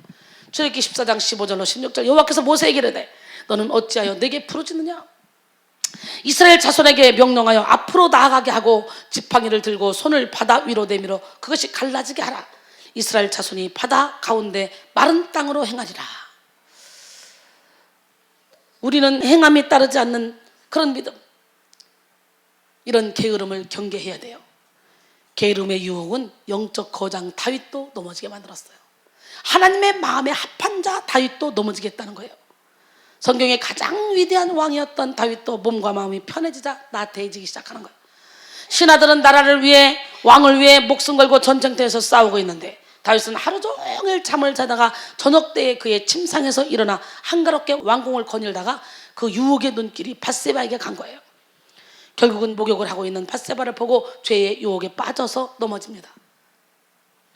Speaker 1: 출애굽기 14장 15절로 16절 여호와께서 모세에게 이르되 너는 어찌하여 내게 부르짖느냐? 이스라엘 자손에게 명령하여 앞으로 나아가게 하고 지팡이를 들고 손을 바다 위로 내밀어 그것이 갈라지게 하라. 이스라엘 자손이 바다 가운데 마른 땅으로 행하리라. 우리는 행함이 따르지 않는 그런 믿음, 이런 게으름을 경계해야 돼요. 게으름의 유혹은 영적 거장 다윗도 넘어지게 만들었어요. 하나님의 마음에 합한 자 다윗도 넘어지겠다는 거예요. 성경의 가장 위대한 왕이었던 다윗도 몸과 마음이 편해지자 나태해지기 시작하는 거예요. 신하들은 나라를 위해, 왕을 위해 목숨 걸고 전쟁터에서 싸우고 있는데 다윗은 하루 종일 잠을 자다가 저녁 때에 그의 침상에서 일어나 한가롭게 왕궁을 거닐다가 그 유혹의 눈길이 밧세바에게 간 거예요. 결국은 목욕을 하고 있는 밧세바를 보고 죄의 유혹에 빠져서 넘어집니다.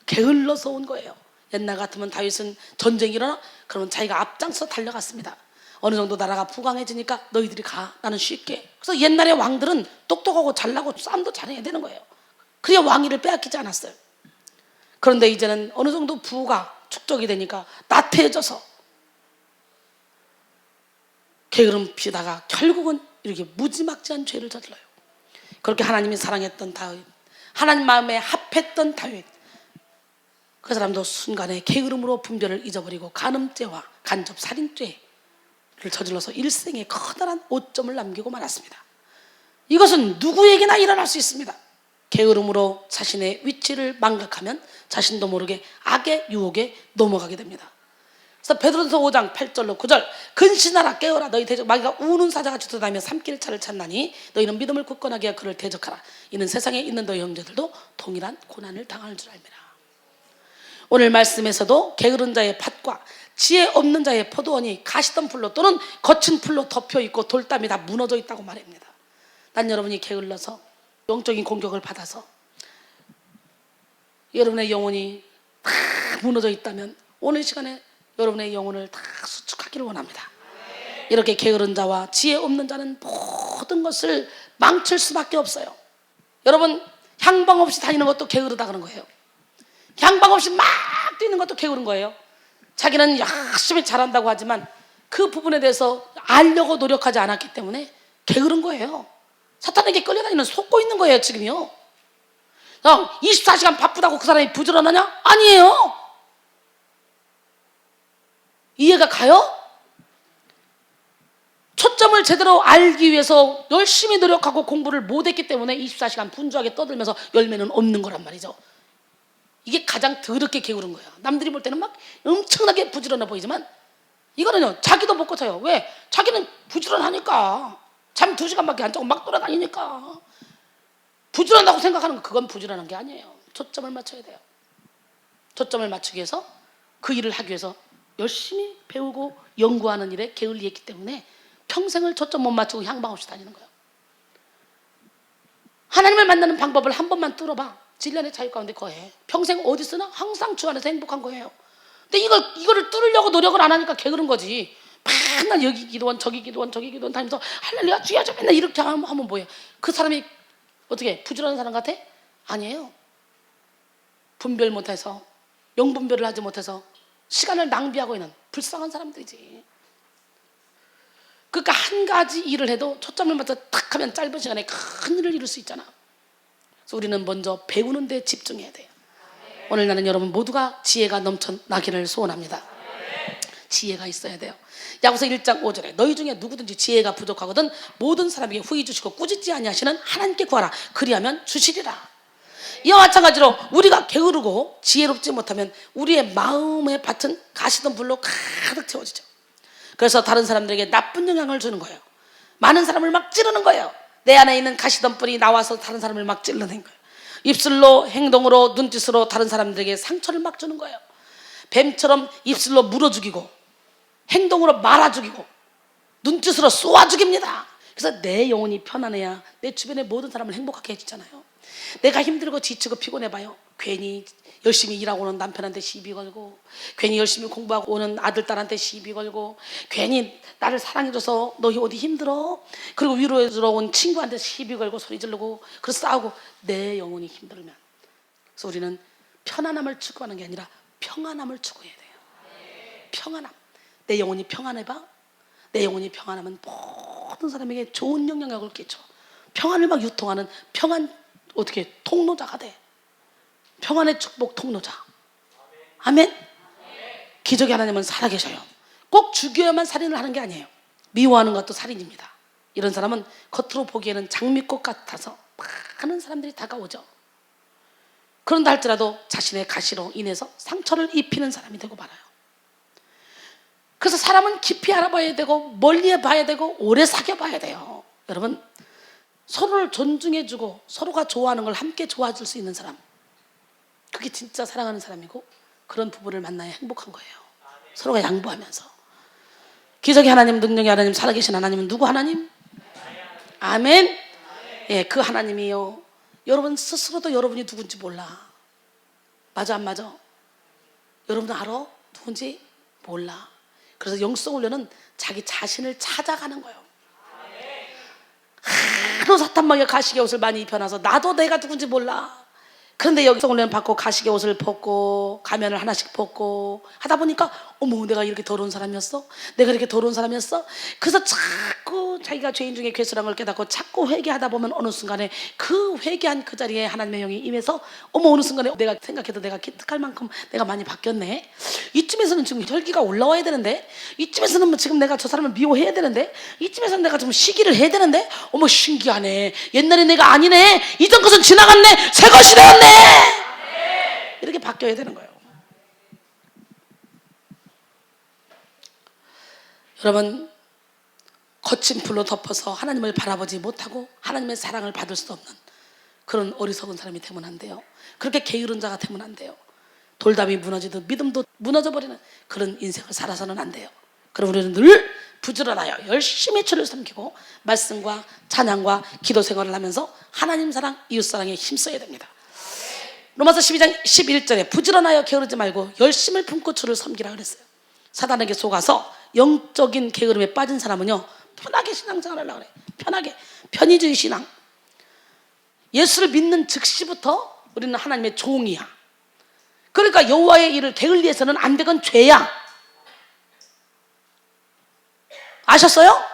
Speaker 1: 게을러서 온 거예요. 옛날 같으면 다윗은 전쟁이 일어나 그러면 자기가 앞장서 달려갔습니다. 어느 정도 나라가 부강해지니까 너희들이 가, 나는 쉴게. 그래서 옛날의 왕들은 똑똑하고 잘나고 싸움도 잘해야 되는 거예요. 그래야 왕위를 빼앗기지 않았어요. 그런데 이제는 어느 정도 부가 축적이 되니까 나태해져서 게으름 피다가 결국은 이렇게 무지막지한 죄를 저질러요. 그렇게 하나님이 사랑했던 다윗, 하나님 마음에 합했던 다윗, 그 사람도 순간에 게으름으로 분별을 잊어버리고 간음죄와 간접 살인죄를 저질러서 일생에 커다란 오점을 남기고 말았습니다. 이것은 누구에게나 일어날 수 있습니다. 게으름으로 자신의 위치를 망각하면 자신도 모르게 악의 유혹에 넘어가게 됩니다. 그래서 베드로전서 5장 8절로 9절 근신하라 깨어라 너희 대적 마귀가 우는 사자같이 들어다니며 삼킬차를 찾나니 너희는 믿음을 굳건하게 하여 그를 대적하라. 이는 세상에 있는 너희 형제들도 동일한 고난을 당할 줄 알미라. 오늘 말씀에서도 게으른 자의 밭과 지혜 없는 자의 포도원이 가시던 풀로 또는 거친 풀로 덮여 있고 돌담이 다 무너져 있다고 말합니다. 난 여러분이 게을러서 영적인 공격을 받아서 여러분의 영혼이 다 무너져 있다면 오늘 시간에 여러분의 영혼을 다 수축하기를 원합니다. 이렇게 게으른 자와 지혜 없는 자는 모든 것을 망칠 수밖에 없어요. 여러분, 향방 없이 다니는 것도 게으르다 그런 거예요. 향방 없이 막 뛰는 것도 게으른 거예요. 자기는 열심히 잘한다고 하지만 그 부분에 대해서 알려고 노력하지 않았기 때문에 게으른 거예요. 사탄에게 끌려다니는 속고 있는 거예요 지금요. 24시간 바쁘다고 그 사람이 부지런하냐? 아니에요. 이해가 가요? 초점을 제대로 알기 위해서 열심히 노력하고 공부를 못했기 때문에 24시간 분주하게 떠들면서 열매는 없는 거란 말이죠. 이게 가장 더럽게 게으른 거야. 남들이 볼 때는 막 엄청나게 부지런해 보이지만 이거는요, 자기도 못 고쳐요. 왜? 자기는 부지런하니까. 잠 2시간밖에 안 자고 막 돌아다니니까. 부지런하다고 생각하는 거, 그건 부지런한 게 아니에요. 초점을 맞춰야 돼요. 초점을 맞추기 위해서 그 일을 하기 위해서 열심히 배우고 연구하는 일에 게을리했기 때문에 평생을 초점 못 맞추고 향방 없이 다니는 거예요. 하나님을 만나는 방법을 한 번만 뚫어봐. 진련의 자유 가운데 거해. 평생 어디 쓰나 항상 주 안에서 행복한 거예요. 근데 이거를 뚫으려고 노력을 안 하니까 게으른 거지. 맨날 여기 기도원 저기 기도원 저기 기도원 다니면서 할렐루야 주여 저 맨날 이렇게 하면 뭐예요? 그 사람이 어떻게 부지런한 사람 같아? 아니에요. 분별 못해서 영분별을 하지 못해서 시간을 낭비하고 있는 불쌍한 사람들이지. 그러니까 한 가지 일을 해도 초점을 맞춰 탁 하면 짧은 시간에 큰 일을 이룰 수 있잖아. 그래서 우리는 먼저 배우는 데 집중해야 돼요. 오늘 나는 여러분 모두가 지혜가 넘쳐나기를 소원합니다. 지혜가 있어야 돼요. 야고보서 1장 5절에 너희 중에 누구든지 지혜가 부족하거든 모든 사람에게 후히 주시고 꾸짖지 아니하시는 하나님께 구하라. 그리하면 주시리라. 이와 마찬가지로 우리가 게으르고 지혜롭지 못하면 우리의 마음의 밭은 가시던 불로 가득 채워지죠. 그래서 다른 사람들에게 나쁜 영향을 주는 거예요. 많은 사람을 막 찌르는 거예요. 내 안에 있는 가시던 뿔이 나와서 다른 사람을 막 찔러낸 거예요. 입술로, 행동으로, 눈짓으로 다른 사람들에게 상처를 막 주는 거예요. 뱀처럼 입술로 물어 죽이고 행동으로 말아 죽이고 눈짓으로 쏘아 죽입니다. 그래서 내 영혼이 편안해야 내 주변의 모든 사람을 행복하게 해주잖아요. 내가 힘들고 지치고 피곤해봐요. 괜히 열심히 일하고 오는 남편한테 시비 걸고 괜히 열심히 공부하고 오는 아들 딸한테 시비 걸고 괜히 나를 사랑해줘서 너 어디 힘들어? 그리고 위로해주러 온 친구한테 시비 걸고 소리 지르고 그래서 싸우고 내 영혼이 힘들면. 그래서 우리는 편안함을 추구하는 게 아니라 평안함을 추구해야 돼요. 평안함. 내 영혼이 평안해봐. 내 영혼이 평안하면 모든 사람에게 좋은 영향력을 끼쳐. 평안을 막 유통하는 평안 어떻게 통로자가 돼. 평안의 축복 통로자. 아멘. 기적의 하나님은 살아계셔요. 꼭 죽여야만 살인을 하는 게 아니에요. 미워하는 것도 살인입니다. 이런 사람은 겉으로 보기에는 장미꽃 같아서 많은 사람들이 다가오죠. 그런다 할지라도 자신의 가시로 인해서 상처를 입히는 사람이 되고 말아요. 그래서 사람은 깊이 알아봐야 되고 멀리 봐야 되고 오래 사귀어봐야 돼요. 여러분, 서로를 존중해주고 서로가 좋아하는 걸 함께 좋아줄 수 있는 사람, 그게 진짜 사랑하는 사람이고 그런 부부를 만나야 행복한 거예요. 서로가 양보하면서. 기적의 하나님, 능력의 하나님, 살아계신 하나님은 누구 하나님? 아멘. 예, 그 하나님이요. 여러분 스스로도 여러분이 누군지 몰라. 맞아 안 맞아? 여러분 알아? 누군지 몰라. 그래서 영성 훈련은 자기 자신을 찾아가는 거예요. 하도 사탄마귀가 가시게 옷을 많이 입혀놔서 나도 내가 누군지 몰라. 그런데 영성 훈련 받고 가시게 옷을 벗고 가면을 하나씩 벗고 하다 보니까 어머, 내가 이렇게 더러운 사람이었어? 내가 이렇게 더러운 사람이었어? 그래서 자꾸 자기가 죄인 중에 괴수란 걸 깨닫고 자꾸 회개하다 보면 어느 순간에 그 회개한 그 자리에 하나님의 영이 임해서 어머, 어느 순간에 내가 생각해도 내가 기특할 만큼 내가 많이 바뀌었네. 이쯤에서는 지금 혈기가 올라와야 되는데, 이쯤에서는 뭐 지금 내가 저 사람을 미워해야 되는데, 이쯤에서는 내가 좀 시기를 해야 되는데, 어머 신기하네. 옛날에 내가 아니네. 이전 것은 지나갔네. 새 것이 되었네. 이렇게 바뀌어야 되는 거예요. 여러분, 거친 풀로 덮어서 하나님을 바라보지 못하고 하나님의 사랑을 받을 수 없는 그런 어리석은 사람이 되면 안 돼요. 그렇게 게으른 자가 되면 안 돼요. 돌담이 무너지듯 믿음도 무너져버리는 그런 인생을 살아서는 안 돼요. 그럼 우리는 늘 부지런하여 열심히 주를 섬기고 말씀과 찬양과 기도 생활을 하면서 하나님 사랑, 이웃 사랑에 힘써야 됩니다. 로마서 12장 11절에 부지런하여 게으르지 말고 열심을 품고 주를 섬기라 그랬어요. 사단에게 속아서 영적인 게으름에 빠진 사람은요, 편하게 신앙생활을 하려고 그래요. 편하게. 편의주의 신앙. 예수를 믿는 즉시부터 우리는 하나님의 종이야. 그러니까 여호와의 일을 게을리해서는 안 되건 죄야. 아셨어요?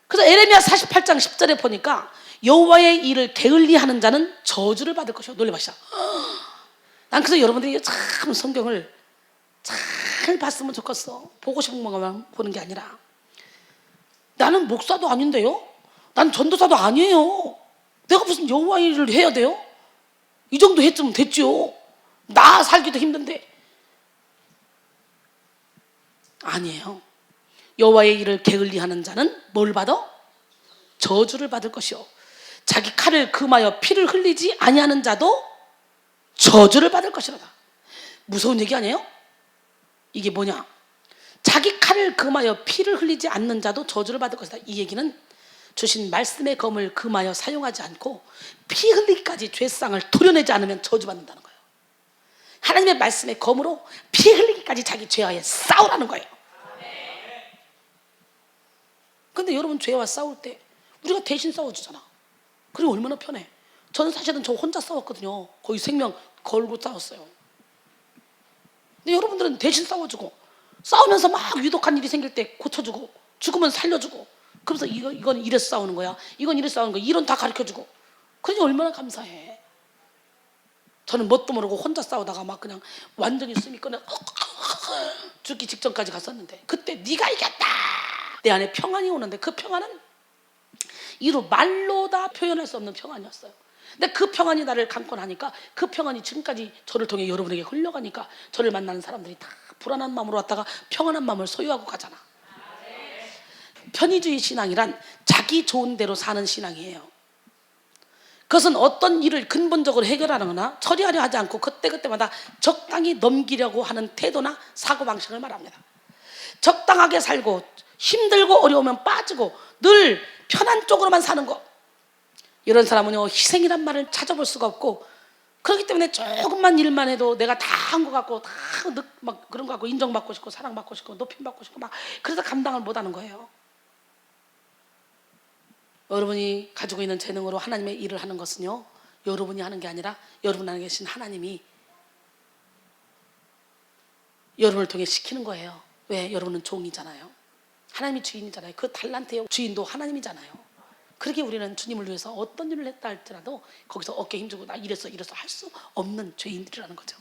Speaker 1: 그래서 에레미야 48장 10절에 보니까 여호와의 일을 게을리하는 자는 저주를 받을 것이요. 놀래봐시다. 난 그래서 여러분들이 참 성경을 잘 봤으면 좋겠어. 보고 싶은 것만 보는 게 아니라, 나는 목사도 아닌데요, 난 전도사도 아니에요, 내가 무슨 여호와의 일을 해야 돼요? 이 정도 했으면 됐죠. 나 살기도 힘든데. 아니에요. 여호와의 일을 게을리하는 자는 뭘 받아? 저주를 받을 것이요. 자기 칼을 금하여 피를 흘리지 아니하는 자도 저주를 받을 것이로다. 무서운 얘기 아니에요? 이게 뭐냐? 자기 칼을 금하여 피를 흘리지 않는 자도 저주를 받을 것이다. 이 얘기는 주신 말씀의 검을 금하여 사용하지 않고 피 흘리기까지 죄상을 토려내지 않으면 저주받는다는 거예요. 하나님의 말씀의 검으로 피 흘리기까지 자기 죄와의 싸우라는 거예요. 근데 여러분, 죄와 싸울 때 우리가 대신 싸워주잖아. 그리고 얼마나 편해. 저는 사실은 저 혼자 싸웠거든요. 거의 생명 걸고 싸웠어요. 근데 여러분들은 대신 싸워주고, 싸우면서 막 위독한 일이 생길 때 고쳐주고, 죽으면 살려주고, 그러면서 이건 이래서 싸우는 거야, 이건 이래서 싸우는 거야, 이론 다 가르쳐주고. 그러니 얼마나 감사해. 저는 뭣도 모르고 혼자 싸우다가 막 그냥 완전히 숨이 끊어 죽기 직전까지 갔었는데, 그때 네가 이겼다, 내 안에 평안이 오는데, 그 평안은 이루 말로 다 표현할 수 없는 평안이었어요. 근데 그 평안이 나를 감고 나니까, 그 평안이 지금까지 저를 통해 여러분에게 흘러가니까, 저를 만나는 사람들이 다 불안한 마음으로 왔다가 평안한 마음을 소유하고 가잖아. 편의주의 신앙이란 자기 좋은 대로 사는 신앙이에요. 그것은 어떤 일을 근본적으로 해결하거나 처리하려 하지 않고 그때그때마다 적당히 넘기려고 하는 태도나 사고방식을 말합니다. 적당하게 살고 힘들고 어려우면 빠지고 늘 편한 쪽으로만 사는 거, 이런 사람은요, 희생이란 말을 찾아볼 수가 없고, 그렇기 때문에 조금만 일만 해도 내가 다 한 것 같고, 다 막 그런 거 같고, 인정받고 싶고 사랑받고 싶고 높임받고 싶고 막, 그래서 감당을 못하는 거예요. 여러분이 가지고 있는 재능으로 하나님의 일을 하는 것은요, 여러분이 하는 게 아니라 여러분 안에 계신 하나님이 여러분을 통해 시키는 거예요. 왜? 여러분은 종이잖아요. 하나님이 주인이잖아요. 그 달란트의 주인도 하나님이잖아요. 그렇게 우리는 주님을 위해서 어떤 일을 했다 할지라도 거기서 어깨 힘주고 나 이랬어 할 수 없는 죄인들이라는 거죠.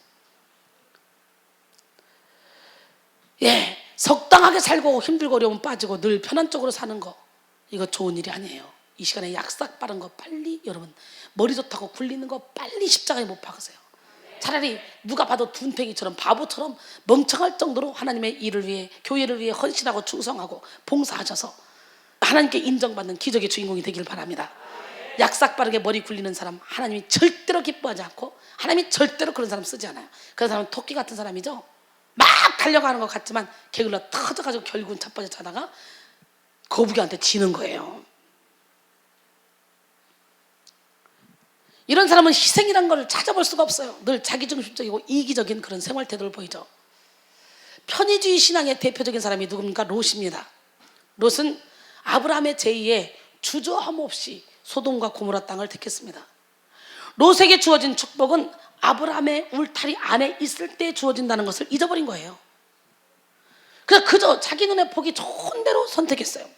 Speaker 1: 예, 적당하게 살고 힘들고 어려우면 빠지고 늘 편한 쪽으로 사는 거, 이거 좋은 일이 아니에요. 이 시간에 약삭 빠른 거 빨리, 여러분 머리 좋다고 굴리는 거 빨리 십자가에 못 박으세요. 차라리 누가 봐도 둔팽이처럼 바보처럼 멍청할 정도로 하나님의 일을 위해, 교회를 위해 헌신하고 충성하고 봉사하셔서 하나님께 인정받는 기적의 주인공이 되길 바랍니다. 약삭 빠르게 머리 굴리는 사람 하나님이 절대로 기뻐하지 않고, 하나님이 절대로 그런 사람 쓰지 않아요. 그런 사람은 토끼 같은 사람이죠. 막 달려가는 것 같지만 게을러 터져가지고 결국은 자빠져 자다가 거북이한테 지는 거예요. 이런 사람은 희생이란 걸 찾아볼 수가 없어요. 늘 자기중심적이고 이기적인 그런 생활 태도를 보이죠. 편의주의 신앙의 대표적인 사람이 누굽니까? 롯입니다. 롯은 아브라함의 제의에 주저함 없이 소돔과 고모라 땅을 택했습니다. 롯에게 주어진 축복은 아브라함의 울타리 안에 있을 때 주어진다는 것을 잊어버린 거예요. 그저 자기 눈에 보기 좋은 대로 선택했어요.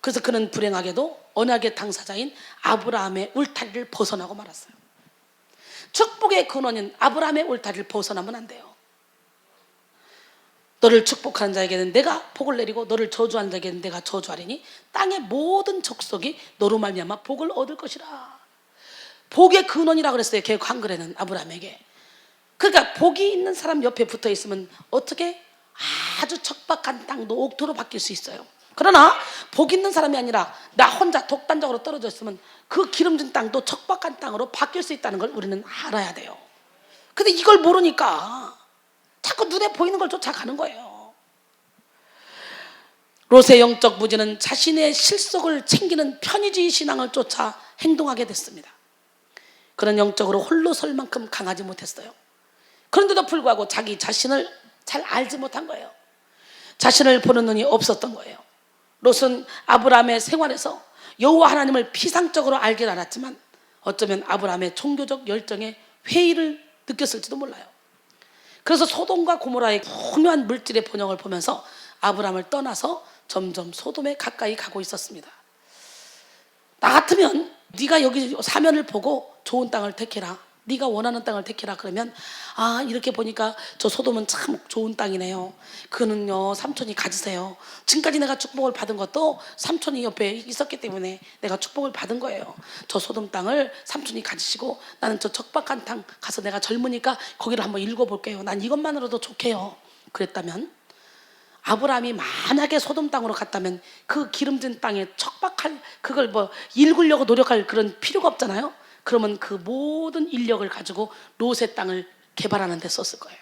Speaker 1: 그래서 그는 불행하게도 언약의 당사자인 아브라함의 울타리를 벗어나고 말았어요. 축복의 근원인 아브라함의 울타리를 벗어나면 안 돼요. 너를 축복하는 자에게는 내가 복을 내리고 너를 저주하는 자에게는 내가 저주하리니 땅의 모든 족속이 너로 말미암아 복을 얻을 것이라. 복의 근원이라 그랬어요. 개역 한글에는 아브라함에게. 그러니까 복이 있는 사람 옆에 붙어 있으면 어떻게 아주 척박한 땅도 옥토로 바뀔 수 있어요. 그러나 복 있는 사람이 아니라 나 혼자 독단적으로 떨어져 있으면 그 기름진 땅도 척박한 땅으로 바뀔 수 있다는 걸 우리는 알아야 돼요. 근데 이걸 모르니까 자꾸 눈에 보이는 걸 쫓아가는 거예요. 롯의 영적 부지는 자신의 실속을 챙기는 편의주의 신앙을 쫓아 행동하게 됐습니다. 그런 영적으로 홀로 설 만큼 강하지 못했어요. 그런데도 불구하고 자기 자신을 잘 알지 못한 거예요. 자신을 보는 눈이 없었던 거예요. 롯은 아브라함의 생활에서 여호와 하나님을 피상적으로 알긴 알았지만 어쩌면 아브라함의 종교적 열정에 회의를 느꼈을지도 몰라요. 그래서 소돔과 고모라의 분명한 물질의 번영을 보면서 아브라함을 떠나서 점점 소돔에 가까이 가고 있었습니다. 나 같으면 네가 여기 사면을 보고 좋은 땅을 택해라, 네가 원하는 땅을 택해라 그러면 이렇게 보니까 저 소돔은 참 좋은 땅이네요. 그는요 삼촌이 가지세요. 지금까지 내가 축복을 받은 것도 삼촌이 옆에 있었기 때문에 내가 축복을 받은 거예요. 저 소돔 땅을 삼촌이 가지시고 나는 저 척박한 땅 가서 내가 젊으니까 거기를 한번 읽어볼게요. 난 이것만으로도 좋게요. 그랬다면 아브라함이 만약에 소돔 땅으로 갔다면 그 기름진 땅에 척박할 그걸 읽으려고 노력할 그런 필요가 없잖아요. 그러면 그 모든 인력을 가지고 롯의 땅을 개발하는 데 썼을 거예요.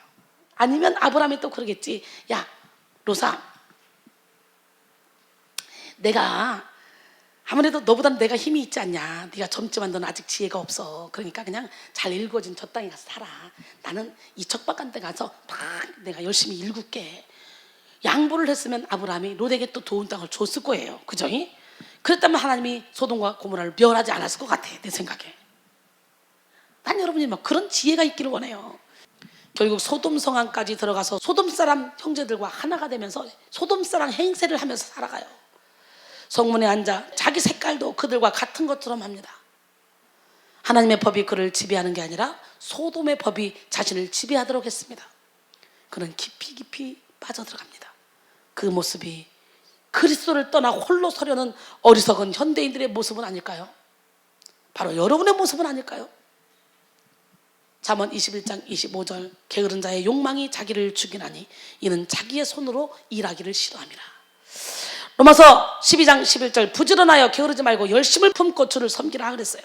Speaker 1: 아니면 아브라함이 또 그러겠지. 야 롯아, 내가 아무래도 너보다는 내가 힘이 있지 않냐. 네가 젊지만 너는 아직 지혜가 없어. 그러니까 그냥 잘 일궈진 저 땅에 가서 살아. 나는 이 척박한 데 가서 막 내가 열심히 일굴게. 양보를 했으면 아브라함이 롯에게 또 좋은 땅을 줬을 거예요. 그죠? 그랬다면 하나님이 소돔과 고모라를 멸하지 않았을 것 같아, 내 생각에. 난 여러분이 막 그런 지혜가 있기를 원해요. 결국 소돔 성안까지 들어가서 소돔 사람 형제들과 하나가 되면서 소돔 사람 행세를 하면서 살아가요. 성문에 앉아 자기 색깔도 그들과 같은 것처럼 합니다. 하나님의 법이 그를 지배하는 게 아니라 소돔의 법이 자신을 지배하도록 했습니다. 그는 깊이 깊이 빠져들어갑니다. 그 모습이 그리스도를 떠나 홀로 서려는 어리석은 현대인들의 모습은 아닐까요? 바로 여러분의 모습은 아닐까요? 잠언 21장 25절 게으른 자의 욕망이 자기를 죽이나니 이는 자기의 손으로 일하기를 싫어함이라. 로마서 12장 11절 부지런하여 게으르지 말고 열심을 품고 주를 섬기라 그랬어요.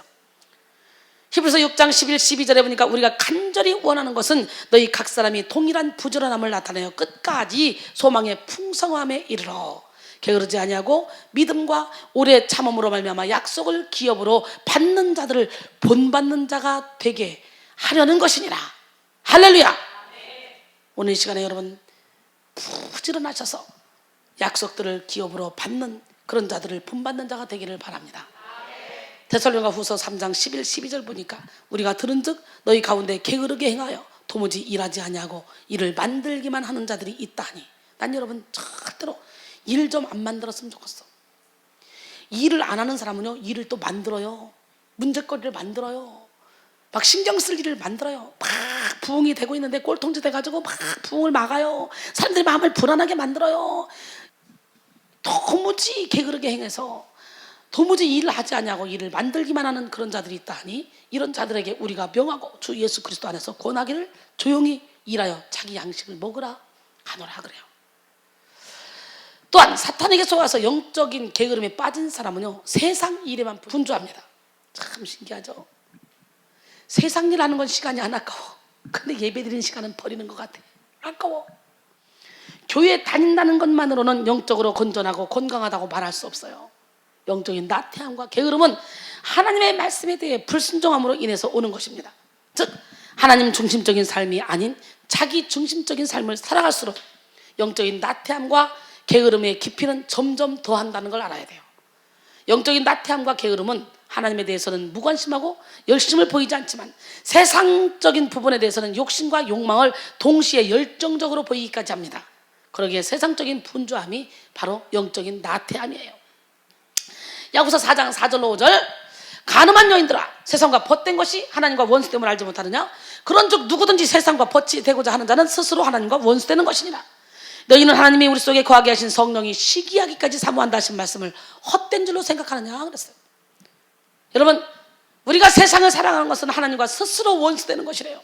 Speaker 1: 히브리서 6장 11, 12절에 보니까 우리가 간절히 원하는 것은 너희 각 사람이 동일한 부지런함을 나타내어 끝까지 소망의 풍성함에 이르러 게으르지 아니하고 믿음과 오래 참음으로 말미암아 약속을 기업으로 받는 자들을 본받는 자가 되게 하려는 것이니라. 할렐루야. 오늘 이 시간에 여러분 부지런하셔서 약속들을 기업으로 받는 그런 자들을 본받는 자가 되기를 바랍니다. 데살로니가 후서 3장 11, 12절 보니까 우리가 들은즉 너희 가운데 게으르게 행하여 도무지 일하지 아니하고 일을 만들기만 하는 자들이 있다니. 난 여러분 절대로 일 좀 안 만들었으면 좋겠어. 일을 안 하는 사람은요 일을 또 만들어요. 문제거리를 만들어요. 막 신경 쓸 일을 만들어요. 막 부흥이 되고 있는데 꼴통지 돼가지고 막 부흥을 막아요. 사람들이 마음을 불안하게 만들어요. 도무지 게으르게 행해서 도무지 일을 하지 않냐고 일을 만들기만 하는 그런 자들이 있다니. 이런 자들에게 우리가 명하고 주 예수 그리스도 안에서 권하기를 조용히 일하여 자기 양식을 먹으라 하노라 그래요. 또한 사탄에게 속아서 영적인 게으름에 빠진 사람은요 세상 일에만 분주합니다. 참 신기하죠. 세상 일 하는 건 시간이 안 아까워. 근데 예배 드리는 시간은 버리는 것 같아. 아까워. 교회 다닌다는 것만으로는 영적으로 건전하고 건강하다고 말할 수 없어요. 영적인 나태함과 게으름은 하나님의 말씀에 대해 불순종함으로 인해서 오는 것입니다. 즉 하나님 중심적인 삶이 아닌 자기 중심적인 삶을 살아갈수록 영적인 나태함과 게으름의 깊이는 점점 더한다는 걸 알아야 돼요. 영적인 나태함과 게으름은 하나님에 대해서는 무관심하고 열심을 보이지 않지만 세상적인 부분에 대해서는 욕심과 욕망을 동시에 열정적으로 보이기까지 합니다. 그러기에 세상적인 분주함이 바로 영적인 나태함이에요. 야고보서 4장 4절로 5절 가늠한 여인들아 세상과 벗된 것이 하나님과 원수됨을 알지 못하느냐. 그런즉 누구든지 세상과 벗이 되고자 하는 자는 스스로 하나님과 원수되는 것이니라. 너희는 하나님이 우리 속에 거하게 하신 성령이 시기하기까지 사모한다 하신 말씀을 헛된 줄로 생각하느냐 그랬어요. 여러분 우리가 세상을 사랑하는 것은 하나님과 스스로 원수되는 것이래요.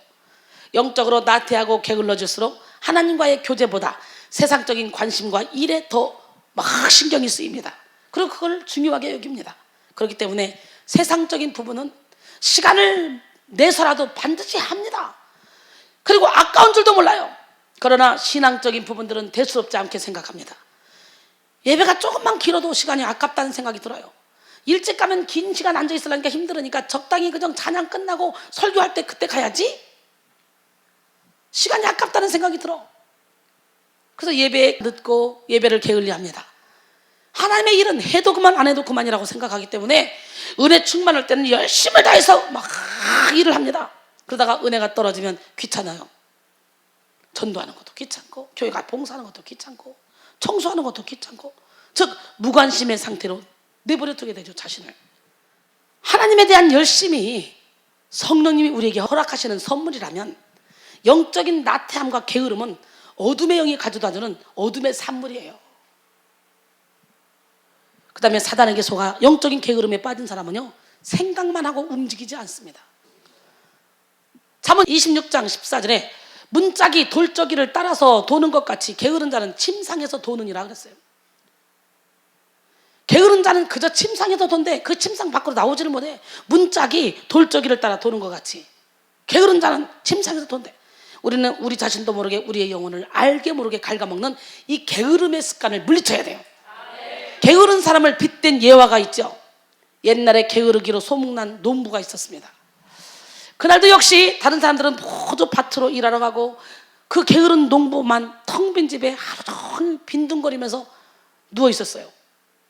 Speaker 1: 영적으로 나태하고 게을러질수록 하나님과의 교제보다 세상적인 관심과 일에 더 막 신경이 쓰입니다. 그리고 그걸 중요하게 여깁니다. 그렇기 때문에 세상적인 부분은 시간을 내서라도 반드시 합니다. 그리고 아까운 줄도 몰라요. 그러나 신앙적인 부분들은 대수롭지 않게 생각합니다. 예배가 조금만 길어도 시간이 아깝다는 생각이 들어요. 일찍 가면 긴 시간 앉아 있으려니까 힘들으니까 적당히 그냥 찬양 끝나고 설교할 때 그때 가야지. 시간이 아깝다는 생각이 들어. 그래서 예배에 늦고 예배를 게을리합니다. 하나님의 일은 해도 그만 안 해도 그만이라고 생각하기 때문에 은혜 충만할 때는 열심을 다해서 막 일을 합니다. 그러다가 은혜가 떨어지면 귀찮아요. 전도하는 것도 귀찮고 교회가 봉사하는 것도 귀찮고 청소하는 것도 귀찮고, 즉 무관심의 상태로 내버려 두게 되죠. 자신을. 하나님에 대한 열심이 성령님이 우리에게 허락하시는 선물이라면 영적인 나태함과 게으름은 어둠의 영이 가져다 주는 어둠의 산물이에요. 그 다음에 사단에게 속아 영적인 게으름에 빠진 사람은요, 생각만 하고 움직이지 않습니다. 잠언 26장 14절에 문짝이 돌적이를 따라서 도는 것 같이 게으른 자는 침상에서 도느니라 그랬어요. 게으른 자는 그저 침상에서 돈데 그 침상 밖으로 나오지를 못해. 문짝이 돌적이를 따라 도는 것 같이 게으른 자는 침상에서 돈대. 우리는 우리 자신도 모르게 우리의 영혼을 알게 모르게 갉아먹는 이 게으름의 습관을 물리쳐야 돼요. 게으른 사람을 빗댄 예화가 있죠. 옛날에 게으르기로 소문난 농부가 있었습니다. 그날도 역시 다른 사람들은 모두 밭으로 일하러 가고 그 게으른 농부만 텅 빈 집에 하루 종일 빈둥거리면서 누워 있었어요.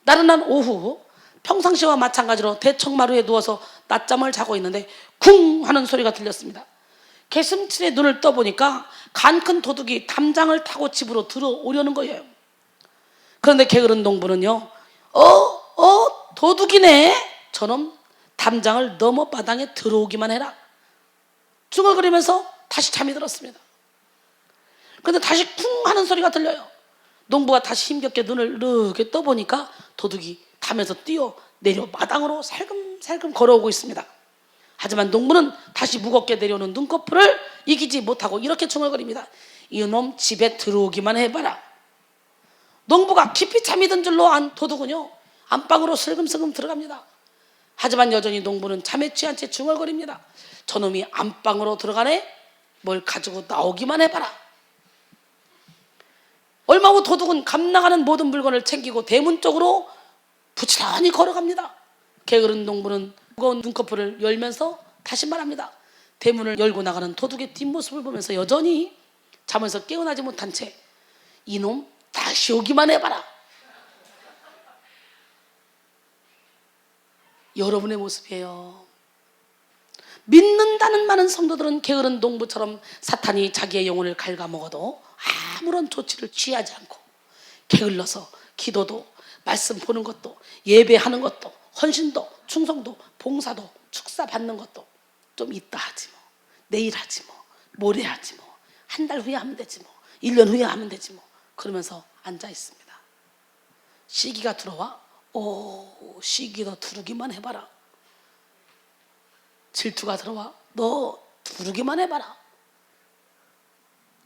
Speaker 1: 나른한 오후 평상시와 마찬가지로 대청마루에 누워서 낮잠을 자고 있는데 쿵 하는 소리가 들렸습니다. 개슴츠레 눈을 떠보니까 간큰 도둑이 담장을 타고 집으로 들어오려는 거예요. 그런데 게으른 농부는요, 도둑이네. 저놈 담장을 넘어 바닥에 들어오기만 해라. 중얼거리면서 다시 잠이 들었습니다. 그런데 다시 쿵 하는 소리가 들려요. 농부가 다시 힘겹게 눈을 이렇게 떠보니까 도둑이 담에서 뛰어 내려 마당으로 살금살금 걸어오고 있습니다. 하지만 농부는 다시 무겁게 내려오는 눈꺼풀을 이기지 못하고 이렇게 중얼거립니다. 이놈 집에 들어오기만 해봐라. 농부가 깊이 잠이 든 줄로 안 도둑은요, 안방으로 슬금슬금 들어갑니다. 하지만 여전히 농부는 잠에 취한 채 중얼거립니다. 저놈이 안방으로 들어가네? 뭘 가지고 나오기만 해봐라. 얼마 후 도둑은 감나가는 모든 물건을 챙기고 대문 쪽으로 부지런히 걸어갑니다. 게으른 농부는 무거운 눈꺼풀을 열면서 다시 말합니다. 대문을 열고 나가는 도둑의 뒷모습을 보면서 여전히 잠에서 깨어나지 못한 채 이놈 다시 오기만 해봐라. 여러분의 모습이에요. 믿는다는 많은 성도들은 게으른 농부처럼 사탄이 자기의 영혼을 갉아먹어도 아무런 조치를 취하지 않고 게을러서 기도도, 말씀 보는 것도, 예배하는 것도, 헌신도, 충성도, 봉사도, 축사 받는 것도 좀 이따 하지 뭐, 내일 하지 뭐, 모레 하지 뭐, 한 달 후에 하면 되지 뭐, 1년 후에 하면 되지 뭐, 그러면서 앉아 있습니다. 시기가 들어와? 시기도 두르기만 해봐라. 질투가 들어와? 너 두르기만 해봐라.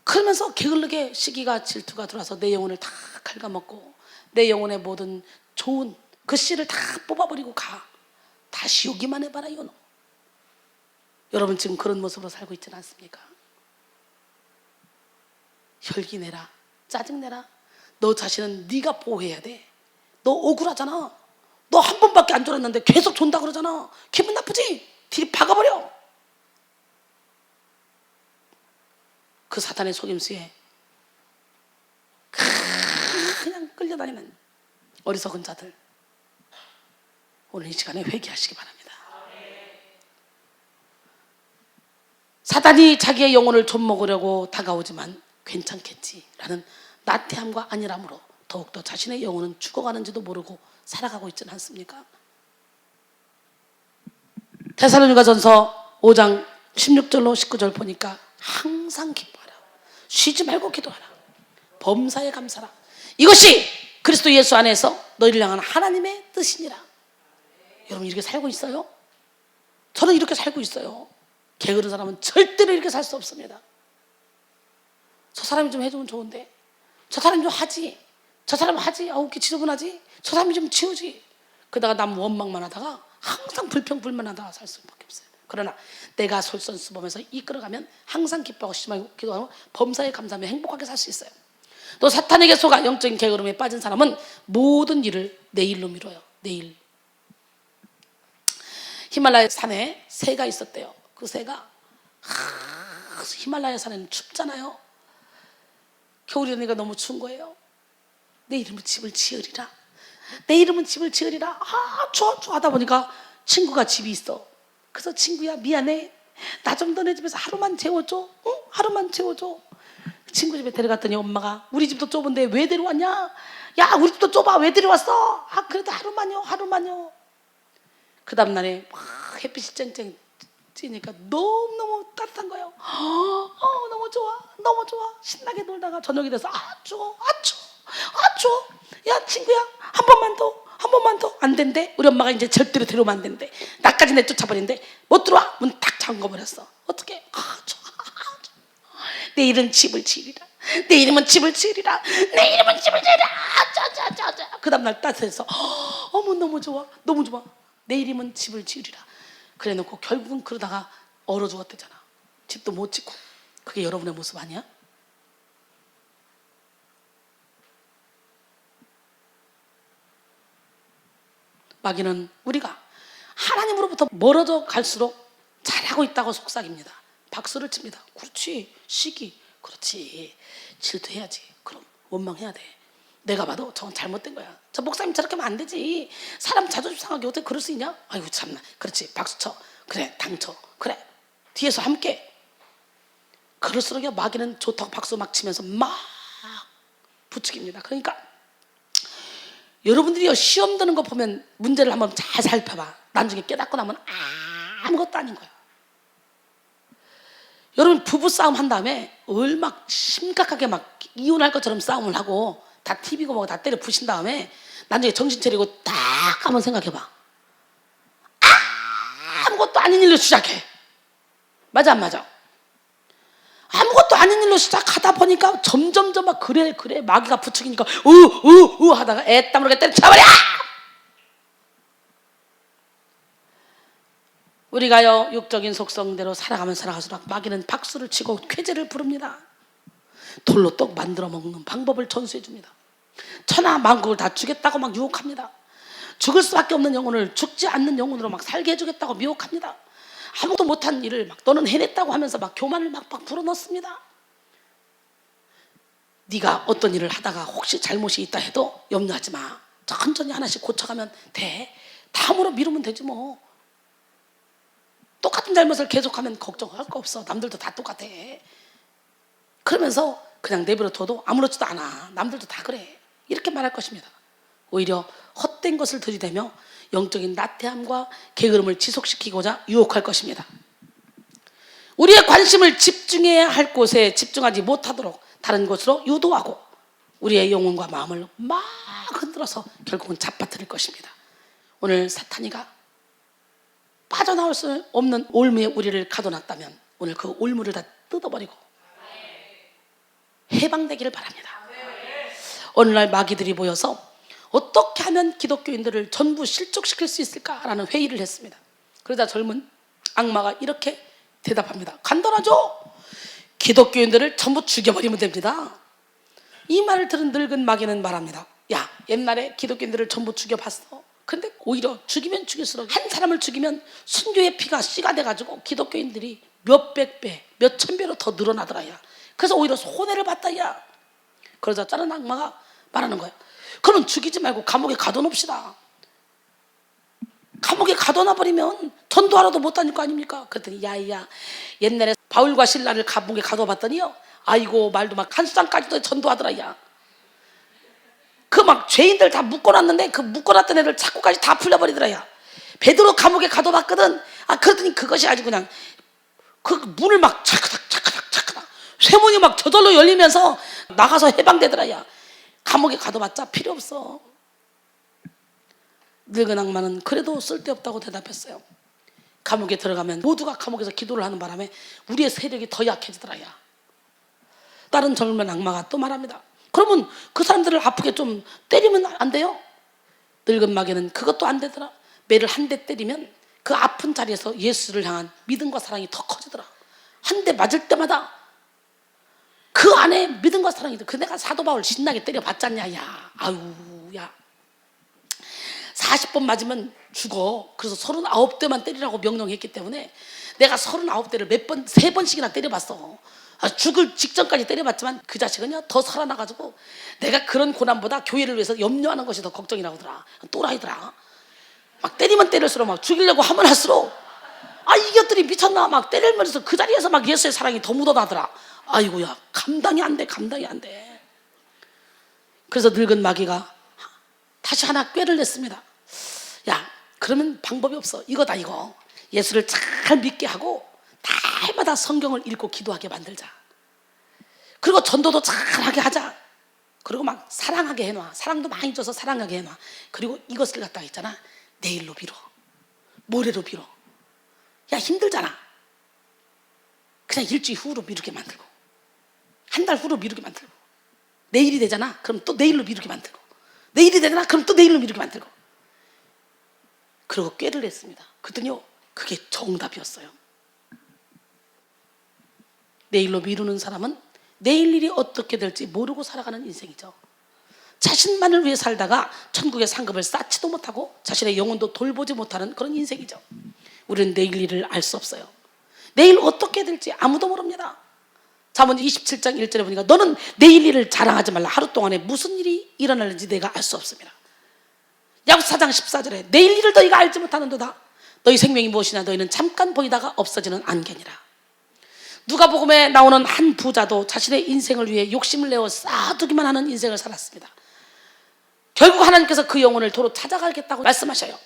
Speaker 1: 그러면서 게을르게 시기가 질투가 들어와서 내 영혼을 다 갉아먹고 내 영혼의 모든 좋은 그 씨를 다 뽑아버리고 가. 다시 오기만 해봐라 이놈. 여러분 지금 그런 모습으로 살고 있지는 않습니까? 혈기내라, 짜증내라. 너 자신은 네가 보호해야 돼. 너 억울하잖아. 너 한 번밖에 안 졸았는데 계속 존다 그러잖아. 기분 나쁘지? 뒤 박아버려. 그 사탄의 속임수에 그냥 끌려다니는 어리석은 자들, 오늘 이 시간에 회개하시기 바랍니다. 사단이 자기의 영혼을 좀먹으려고 다가오지만 괜찮겠지라는 나태함과 안일함으로 더욱더 자신의 영혼은 죽어가는지도 모르고 살아가고 있지는 않습니까? 데살로니가전서 5장 16절로 19절 보니까 항상 기뻐하라, 쉬지 말고 기도하라, 범사에 감사라, 이것이 그리스도 예수 안에서 너희를 향한 하나님의 뜻이니라. 여러분 이렇게 살고 있어요? 저는 이렇게 살고 있어요. 게으른 사람은 절대로 이렇게 살 수 없습니다. 저 사람이 좀 해주면 좋은데, 저 사람이 좀 하지, 저 사람은 하지, 이렇게 지저분하지, 저 사람이 좀 치우지, 그러다가 남 원망만 하다가 항상 불평불만하다가 살 수밖에 없어요. 그러나 내가 솔선수범해서 이끌어가면 항상 기뻐하고 심하게 기도하고 범사에 감사하며 행복하게 살 수 있어요. 또 사탄에게 속아 영적인 게으름에 빠진 사람은 모든 일을 내일로 미뤄요. 내일. 히말라야 산에 새가 있었대요. 그 새가 히말라야 산에는 춥잖아요. 겨울이 되니까 너무 추운 거예요. 내 이름은 집을 지으리라. 내 이름은 집을 지으리라. 추워 하다 보니까 친구가 집이 있어. 그래서 친구야 미안해, 나 좀 너네 집에서 하루만 재워줘. 응? 하루만 재워줘. 친구 집에 데려갔더니 엄마가 우리 집도 좁은데 왜 데려왔냐? 야 우리 집도 좁아 왜 데려왔어? 그래도 하루만요. 그 다음날에 막 햇빛이 쨍쨍 찌니까 너무너무 따뜻한 거예요. 너무 좋아 신나게 놀다가 저녁이 돼서 추워. 야 친구야 한 번만 더 안 된대. 우리 엄마가 이제 절대로 데려오면 안 된대. 나까지 내쫓아버린대. 못 들어와. 문 딱 잠궈버렸어. 어떡해. 내일은 집을 지으리라. 내 이름은 집을 지으리라. 그 다음날 따뜻해서 어머 너무 좋아. 내 이름은 집을 지으리라. 그래 놓고 결국은 그러다가 얼어 죽었대잖아. 집도 못 짓고. 그게 여러분의 모습 아니야? 마귀는 우리가 하나님으로부터 멀어져 갈수록 잘하고 있다고 속삭입니다. 박수를 칩니다. 그렇지. 시기. 그렇지. 질투해야지. 그럼 원망해야 돼. 내가 봐도 저건 잘못된 거야. 저 목사님 저렇게 하면 안 되지. 사람 자존심 상하게 어떻게 그럴 수 있냐? 아이고 참나. 그렇지. 박수 쳐. 그래. 당쳐. 그래. 뒤에서 함께. 그럴수록 마귀는 좋다고 박수 막 치면서 막 부추깁니다. 그러니까 여러분들이 시험 드는 거 보면 문제를 한번 잘 살펴봐. 나중에 깨닫고 나면 아무것도 아닌 거야. 여러분 부부싸움 한 다음에 얼마나 심각하게 막 이혼할 것처럼 싸움을 하고 다 TV고 뭐고 다 때려 부신 다음에 나중에 정신 차리고 딱 한번 생각해봐. 아무것도 아닌 일로 시작해. 맞아 안 맞아? 아무것도 아닌 일로 시작하다 보니까 점점 막 그래 마귀가 부추기니까 하다가 애따무르게 때려쳐버려. 우리가요 육적인 속성대로 살아갈수록 마귀는 박수를 치고 쾌재를 부릅니다. 돌로 떡 만들어 먹는 방법을 전수해 줍니다. 천하 만국을 다 주겠다고 막 유혹합니다. 죽을 수밖에 없는 영혼을 죽지 않는 영혼으로 막 살게 해주겠다고 미혹합니다. 아무도 못한 일을 막 너는 해냈다고 하면서 막 교만을 막 불어넣습니다. 네가 어떤 일을 하다가 혹시 잘못이 있다 해도 염려하지 마. 천천히 하나씩 고쳐가면 돼. 다음으로 미루면 되지 뭐. 똑같은 잘못을 계속하면 걱정할 거 없어. 남들도 다 똑같아. 그러면서 그냥 내버려둬도 아무렇지도 않아. 남들도 다 그래. 이렇게 말할 것입니다. 오히려 헛된 것을 들이대며 영적인 나태함과 게으름을 지속시키고자 유혹할 것입니다. 우리의 관심을 집중해야 할 곳에 집중하지 못하도록 다른 곳으로 유도하고 우리의 영혼과 마음을 막 흔들어서 결국은 잡아뜨릴 것입니다. 오늘 사탄이가 빠져나올 수 없는 올무에 우리를 가둬놨다면 오늘 그 올무를 다 뜯어버리고 해방되기를 바랍니다. 오늘날 마귀들이 모여서 어떻게 하면 기독교인들을 전부 실족시킬 수 있을까라는 회의를 했습니다. 그러자 젊은 악마가 이렇게 대답합니다. 간단하죠? 기독교인들을 전부 죽여버리면 됩니다. 이 말을 들은 늙은 마귀는 말합니다. 야, 옛날에 기독교인들을 전부 죽여봤어. 근데 오히려 죽이면 죽일수록 한 사람을 죽이면 순교의 피가 씨가 돼가지고 기독교인들이 몇백 배, 몇천 배로 더 늘어나더라. 야. 그래서 오히려 손해를 봤다. 야. 그러자 다른 악마가 말하는 거예요. 그럼 죽이지 말고 감옥에 가둬놓읍시다. 감옥에 가둬놔버리면 전도하러도 못 다닐 거 아닙니까? 그랬더니 야야, 옛날에 바울과 신라를 감옥에 가둬봤더니요, 아이고 말도 막 한수장까지도 전도하더라. 야. 그 막 죄인들 다 묶어놨는데 그 묶어놨던 애들 자꾸까지 다 풀려버리더라. 야. 베드로 감옥에 가둬봤거든. 그랬더니 그것이 아주 그냥 그 문을 막 차크닥 쇠문이 막 저절로 열리면서 나가서 해방되더라. 야. 감옥에 가둬봤자 필요 없어. 늙은 악마는 그래도 쓸데없다고 대답했어요. 감옥에 들어가면 모두가 감옥에서 기도를 하는 바람에 우리의 세력이 더 약해지더라. 야. 다른 젊은 악마가 또 말합니다. 그러면 그 사람들을 아프게 좀 때리면 안 돼요? 늙은 마귀는 그것도 안 되더라. 매를 한 대 때리면 그 아픈 자리에서 예수를 향한 믿음과 사랑이 더 커지더라. 한 대 맞을 때마다 그 안에 믿음과 사랑이 그 내가 사도 바울 신나게 때려봤잖냐. 야 아유 야 40번 맞으면 죽어. 그래서 39대만 때리라고 명령했기 때문에 내가 39대를 몇 번, 3번씩이나 때려봤어. 죽을 직전까지 때려봤지만 그 자식은요 더 살아나가지고 내가 그런 고난보다 교회를 위해서 염려하는 것이 더 걱정이라고 하더라. 또라이더라. 막 때리면 때릴수록 막 죽이려고 하면 할수록 이것들이 미쳤나 막 때리면서 그 자리에서 막 예수의 사랑이 더 묻어나더라. 아이고야 감당이 안 돼. 그래서 늙은 마귀가 다시 하나 꾀를 냈습니다. 야 그러면 방법이 없어. 이거다 이거. 예수를 잘 믿게 하고 날마다 성경을 읽고 기도하게 만들자. 그리고 전도도 잘하게 하자. 그리고 막 사랑하게 해놔. 사랑도 많이 줘서 사랑하게 해놔. 그리고 이것을 갖다가 있잖아. 내일로 미뤄. 모레로 미뤄. 야 힘들잖아. 그냥 일주일 후로 미루게 만들고 한 달 후로 미루게 만들고 내일이 되잖아. 그럼 또 내일로 미루게 만들고 내일이 되잖아. 그럼 또 내일로 미루게 만들고 그리고 꾀를 냈습니다. 그랬더니요 그게 정답이었어요. 내일로 미루는 사람은 내일 일이 어떻게 될지 모르고 살아가는 인생이죠. 자신만을 위해 살다가 천국의 상급을 쌓지도 못하고 자신의 영혼도 돌보지 못하는 그런 인생이죠. 우리는 내일 일을 알 수 없어요. 내일 어떻게 될지 아무도 모릅니다. 잠언 27장 1절에 보니까 너는 내일 일을 자랑하지 말라. 하루 동안에 무슨 일이 일어날는지 내가 알 수 없습니다. 야고보서 4장 14절에 내일 일을 너희가 알지 못하는도다. 너희 생명이 무엇이냐 너희는 잠깐 보이다가 없어지는 안개니라. 누가복음에 나오는 한 부자도 자신의 인생을 위해 욕심을 내어 쌓아두기만 하는 인생을 살았습니다. 결국 하나님께서 그 영혼을 도로 찾아가겠다고 말씀하셔요.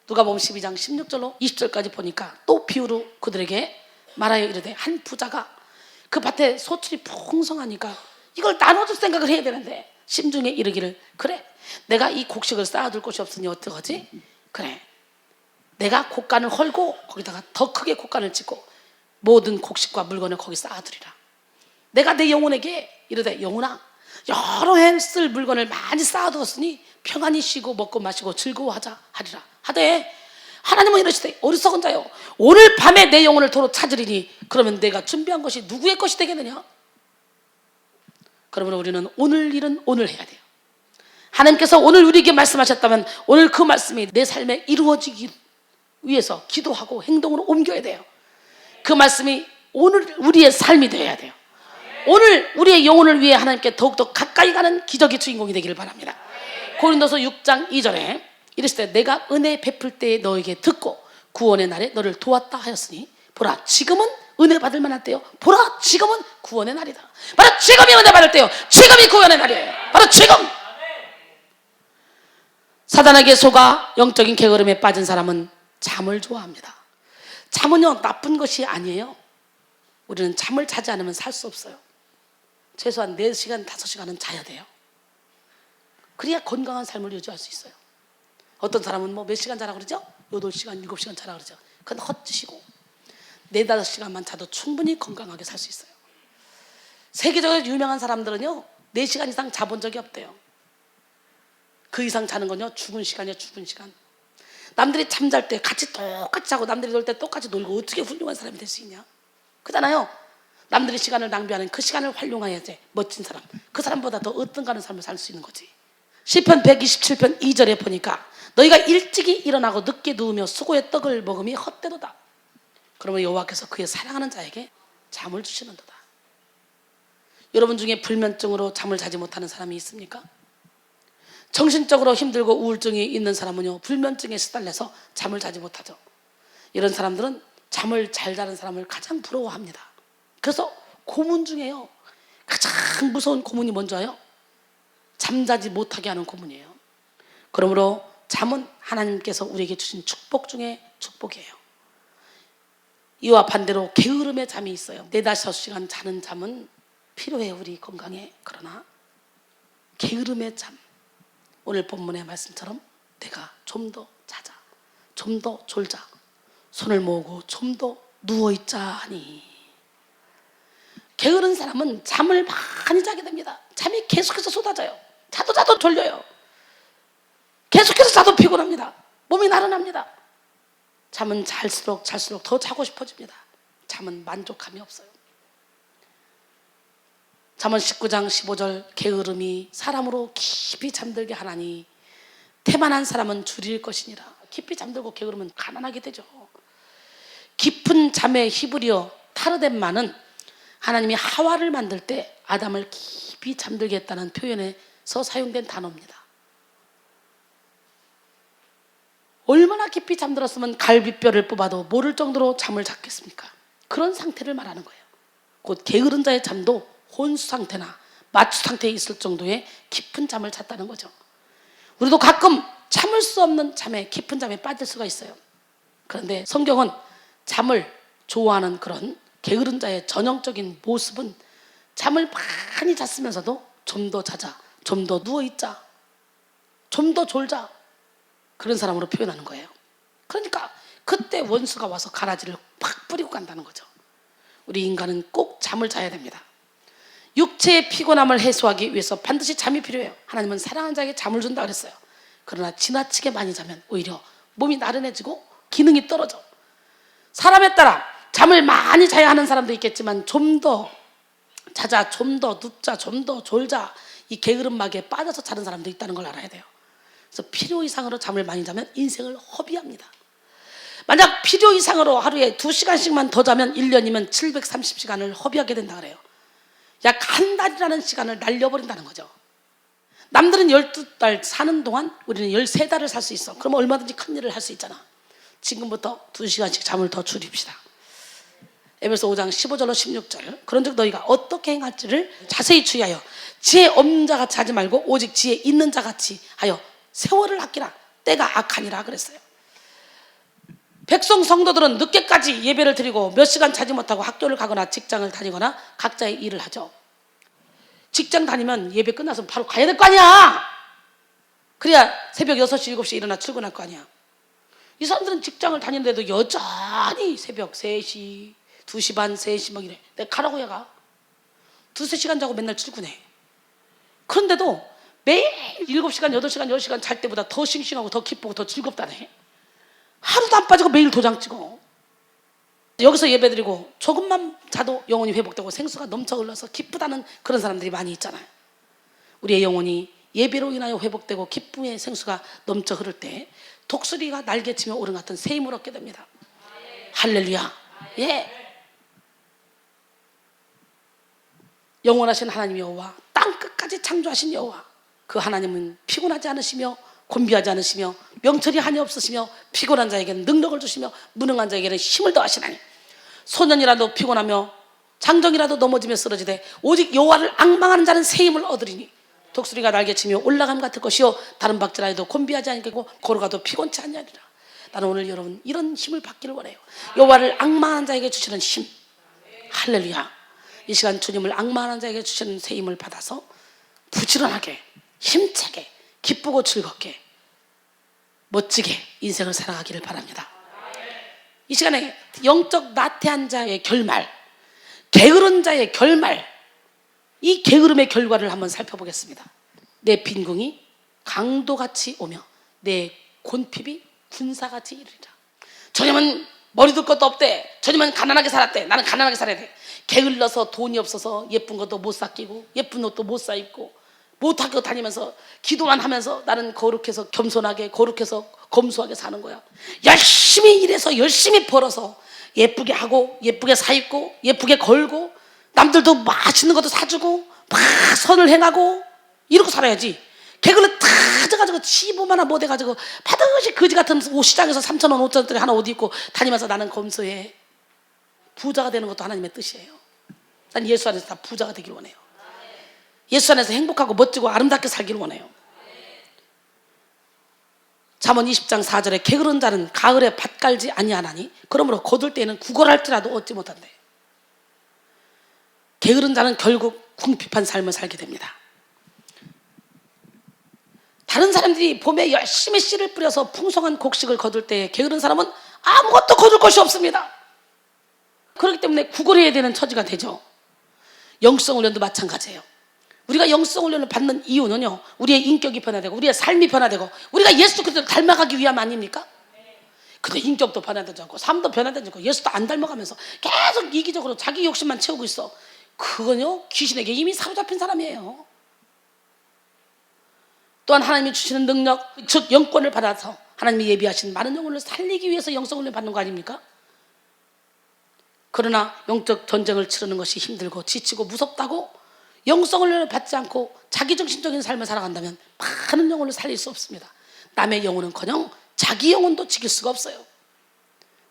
Speaker 1: 누가복음 12장 16절로 20절까지 보니까 또 비유로 그들에게 말하여 이르되 한 부자가 그 밭에 소출이 풍성하니까 이걸 나눠줄 생각을 해야 되는데 심중에 이르기를 그래 내가 이 곡식을 쌓아둘 곳이 없으니 어떡하지? 그래 내가 곡간을 헐고 거기다가 더 크게 곡간을 짓고 모든 곡식과 물건을 거기 쌓아두리라. 내가 내 영혼에게 이르되 영혼아 여러 해 쓸 물건을 많이 쌓아두었으니 평안히 쉬고 먹고 마시고 즐거워하자 하리라 하되 하나님은 이러시되 어리석은 자요 오늘 밤에 내 영혼을 도로 찾으리니 그러면 내가 준비한 것이 누구의 것이 되겠느냐. 그러면 우리는 오늘 일은 오늘 해야 돼요. 하나님께서 오늘 우리에게 말씀하셨다면 오늘 그 말씀이 내 삶에 이루어지기 위해서 기도하고 행동으로 옮겨야 돼요. 그 말씀이 오늘 우리의 삶이 되어야 돼요. 오늘 우리의 영혼을 위해 하나님께 더욱더 가까이 가는 기적의 주인공이 되기를 바랍니다. 고린도서 6장 2절에 이르시되 내가 은혜 베풀 때에 너에게 듣고 구원의 날에 너를 도왔다 하였으니 보라 지금은 은혜 받을 만할 때요 보라 지금은 구원의 날이다. 바로 지금이 은혜 받을 때요 지금이 구원의 날이에요. 바로 지금. 사단에게 속아 영적인 게으름에 빠진 사람은 잠을 좋아합니다. 잠은요 나쁜 것이 아니에요. 우리는 잠을 자지 않으면 살 수 없어요. 최소한 4시간 5시간은 자야 돼요. 그래야 건강한 삶을 유지할 수 있어요. 어떤 사람은 뭐 몇 시간 자라 그러죠? 8시간 7시간 자라 그러죠. 그건 헛짓이고 4, 5시간만 자도 충분히 건강하게 살 수 있어요. 세계적으로 유명한 사람들은요 4시간 이상 자본 적이 없대요. 그 이상 자는 건요 죽은 시간이에요. 죽은 시간. 남들이 잠잘 때 같이 똑같이 자고 남들이 놀 때 똑같이 놀고 어떻게 훌륭한 사람이 될 수 있냐. 그잖아요. 남들이 시간을 낭비하는 그 시간을 활용해야지 멋진 사람. 그 사람보다 더 어떤가는 삶을 살 수 있는 거지. 시편 127편 2절에 보니까 너희가 일찍이 일어나고 늦게 누우며 수고의 떡을 먹음이 헛되도다. 그러면 여호와께서 그의 사랑하는 자에게 잠을 주시는도다. 여러분 중에 불면증으로 잠을 자지 못하는 사람이 있습니까? 정신적으로 힘들고 우울증이 있는 사람은요 불면증에 시달려서 잠을 자지 못하죠. 이런 사람들은 잠을 잘 자는 사람을 가장 부러워합니다. 그래서 고문 중에요 가장 무서운 고문이 뭔지 아요? 잠자지 못하게 하는 고문이에요. 그러므로 잠은 하나님께서 우리에게 주신 축복 중에 축복이에요. 이와 반대로 게으름의 잠이 있어요. 4, 5시간 자는 잠은 필요해요 우리 건강에. 그러나 게으름의 잠, 오늘 본문의 말씀처럼 내가 좀 더 자자, 좀 더 졸자, 손을 모으고 좀 더 누워있자 하니. 게으른 사람은 잠을 많이 자게 됩니다. 잠이 계속해서 쏟아져요. 자도 졸려요. 계속해서 자도 피곤합니다. 몸이 나른합니다. 잠은 잘수록 더 자고 싶어집니다. 잠은 만족감이 없어요. 잠언 19장 15절 게으름이 사람으로 깊이 잠들게 하나니 태만한 사람은 줄일 것이니라. 깊이 잠들고 게으르면 가난하게 되죠. 깊은 잠에 히브리어 타르뎀마는 하나님이 하와를 만들 때 아담을 깊이 잠들게 했다는 표현에서 사용된 단어입니다. 얼마나 깊이 잠들었으면 갈비뼈를 뽑아도 모를 정도로 잠을 잤겠습니까? 그런 상태를 말하는 거예요. 곧 게으른 자의 잠도 혼수 상태나 마취 상태에 있을 정도의 깊은 잠을 잤다는 거죠. 우리도 가끔 참을 수 없는 잠에, 깊은 잠에 빠질 수가 있어요. 그런데 성경은 잠을 좋아하는 그런 게으른 자의 전형적인 모습은 잠을 많이 잤으면서도 좀 더 자자, 좀 더 누워있자, 좀 더 졸자, 그런 사람으로 표현하는 거예요. 그러니까 그때 원수가 와서 가라지를 팍 뿌리고 간다는 거죠. 우리 인간은 꼭 잠을 자야 됩니다. 육체의 피곤함을 해소하기 위해서 반드시 잠이 필요해요. 하나님은 사랑하는 자에게 잠을 준다 그랬어요. 그러나 지나치게 많이 자면 오히려 몸이 나른해지고 기능이 떨어져. 사람에 따라 잠을 많이 자야 하는 사람도 있겠지만 좀 더 자자, 좀 더 눕자, 좀 더 졸자, 이 게으름막에 빠져서 자는 사람도 있다는 걸 알아야 돼요. 그래서 필요 이상으로 잠을 많이 자면 인생을 허비합니다. 만약 필요 이상으로 하루에 2시간씩만 더 자면 1년이면 730시간을 허비하게 된다 그래요. 약 한 달이라는 시간을 날려버린다는 거죠. 남들은 12달 사는 동안 우리는 13달을 살 수 있어. 그럼 얼마든지 큰 일을 할 수 있잖아. 지금부터 2시간씩 잠을 더 줄입시다. 에베소 5장 15절로 16절 그런즉 너희가 어떻게 행할지를 자세히 주의하여 지혜 없는 자같이 하지 말고 오직 지혜 있는 자같이 하여 세월을 아끼라. 때가 악하니라 그랬어요. 백성 성도들은 늦게까지 예배를 드리고 몇 시간 자지 못하고 학교를 가거나 직장을 다니거나 각자의 일을 하죠. 직장 다니면 예배 끝나서 바로 가야 될 거 아니야. 그래야 새벽 6시, 7시에 일어나 출근할 거 아니야. 이 사람들은 직장을 다니는데도 여전히 새벽 3시, 2시 반, 3시 막 이래. 내가 가라고 얘가. 2-3시간 자고 맨날 출근해. 그런데도 매일 7시간, 8시간, 10시간 잘 때보다 더 싱싱하고 더 기쁘고 더 즐겁다네. 하루도 안 빠지고 매일 도장 찍어. 여기서 예배드리고 조금만 자도 영혼이 회복되고 생수가 넘쳐 흘러서 기쁘다는 그런 사람들이 많이 있잖아요. 우리의 영혼이 예배로 인하여 회복되고 기쁨의 생수가 넘쳐 흐를 때 독수리가 날개치며 오른 같은 새 힘을 얻게 됩니다. 할렐루야. 예. 영원하신 하나님 여호와, 땅 끝까지 창조하신 여호와, 그 하나님은 피곤하지 않으시며 곤비하지 않으시며 명철이 한이 없으시며 피곤한 자에게는 능력을 주시며 무능한 자에게는 힘을 더하시나니 소년이라도 피곤하며 장정이라도 넘어지며 쓰러지되 오직 여호와를 앙망하는 자는 새 힘을 얻으리니 독수리가 날개치며 올라감 같을 것이요 다른 박질하여도 곤비하지 않겠고 걸어가도 피곤치 않냐리라. 나는 오늘 여러분 이런 힘을 받기를 원해요. 여호와를 앙망하는 자에게 주시는 힘. 할렐루야. 이 시간 주님을 앙망하는 자에게 주시는 새 힘을 받아서 부지런하게 힘차게 기쁘고 즐겁게 멋지게 인생을 살아가기를 바랍니다. 이 시간에 영적 나태한 자의 결말, 게으른 자의 결말, 이 게으름의 결과를 한번 살펴보겠습니다. 내 빈궁이 강도같이 오며 내 곤핍이 군사같이 이르리라. 저님은 머리 둘 것도 없대. 저님은 가난하게 살았대. 나는 가난하게 살아야 돼. 게을러서 돈이 없어서 예쁜 것도 못 사 끼고 예쁜 옷도 못 사 입고 못 학교 다니면서 기도만 하면서 나는 거룩해서 겸손하게 거룩해서 검소하게 사는 거야. 열심히 일해서 열심히 벌어서 예쁘게 하고 예쁘게 사 입고 예쁘게 걸고 남들도 맛있는 것도 사주고 막 선을 행하고 이러고 살아야지. 개그를 다 져가지고 치보만 못 해가지고 바듯이 거지 같은 옷 시장에서 3,000원 5,000원짜리 하나 옷 입고 다니면서 나는 검소해. 부자가 되는 것도 하나님의 뜻이에요. 난 예수 안에서 다 부자가 되길 원해요. 예수 안에서 행복하고 멋지고 아름답게 살기를 원해요. 잠언 20장 4절에 게으른 자는 가을에 밭 갈지 아니하나니 그러므로 거둘 때에는 구걸할지라도 얻지 못한대. 게으른 자는 결국 궁핍한 삶을 살게 됩니다. 다른 사람들이 봄에 열심히 씨를 뿌려서 풍성한 곡식을 거둘 때 게으른 사람은 아무것도 거둘 것이 없습니다. 그렇기 때문에 구걸해야 되는 처지가 되죠. 영성 훈련도 마찬가지예요. 우리가 영성 훈련을 받는 이유는요, 우리의 인격이 변화되고 우리의 삶이 변화되고 우리가 예수 그리스도를 닮아가기 위함 아닙니까? 근데 인격도 변화되지 않고 삶도 변화되지 않고 예수도 안 닮아가면서 계속 이기적으로 자기 욕심만 채우고 있어. 그건요 귀신에게 이미 사로잡힌 사람이에요. 또한 하나님이 주시는 능력, 즉 영권을 받아서 하나님이 예비하신 많은 영혼을 살리기 위해서 영성훈련을 받는 거 아닙니까? 그러나 영적 전쟁을 치르는 것이 힘들고 지치고 무섭다고 영성훈련을 받지 않고 자기중심적인 삶을 살아간다면 많은 영혼을 살릴 수 없습니다. 남의 영혼은커녕 자기 영혼도 지킬 수가 없어요.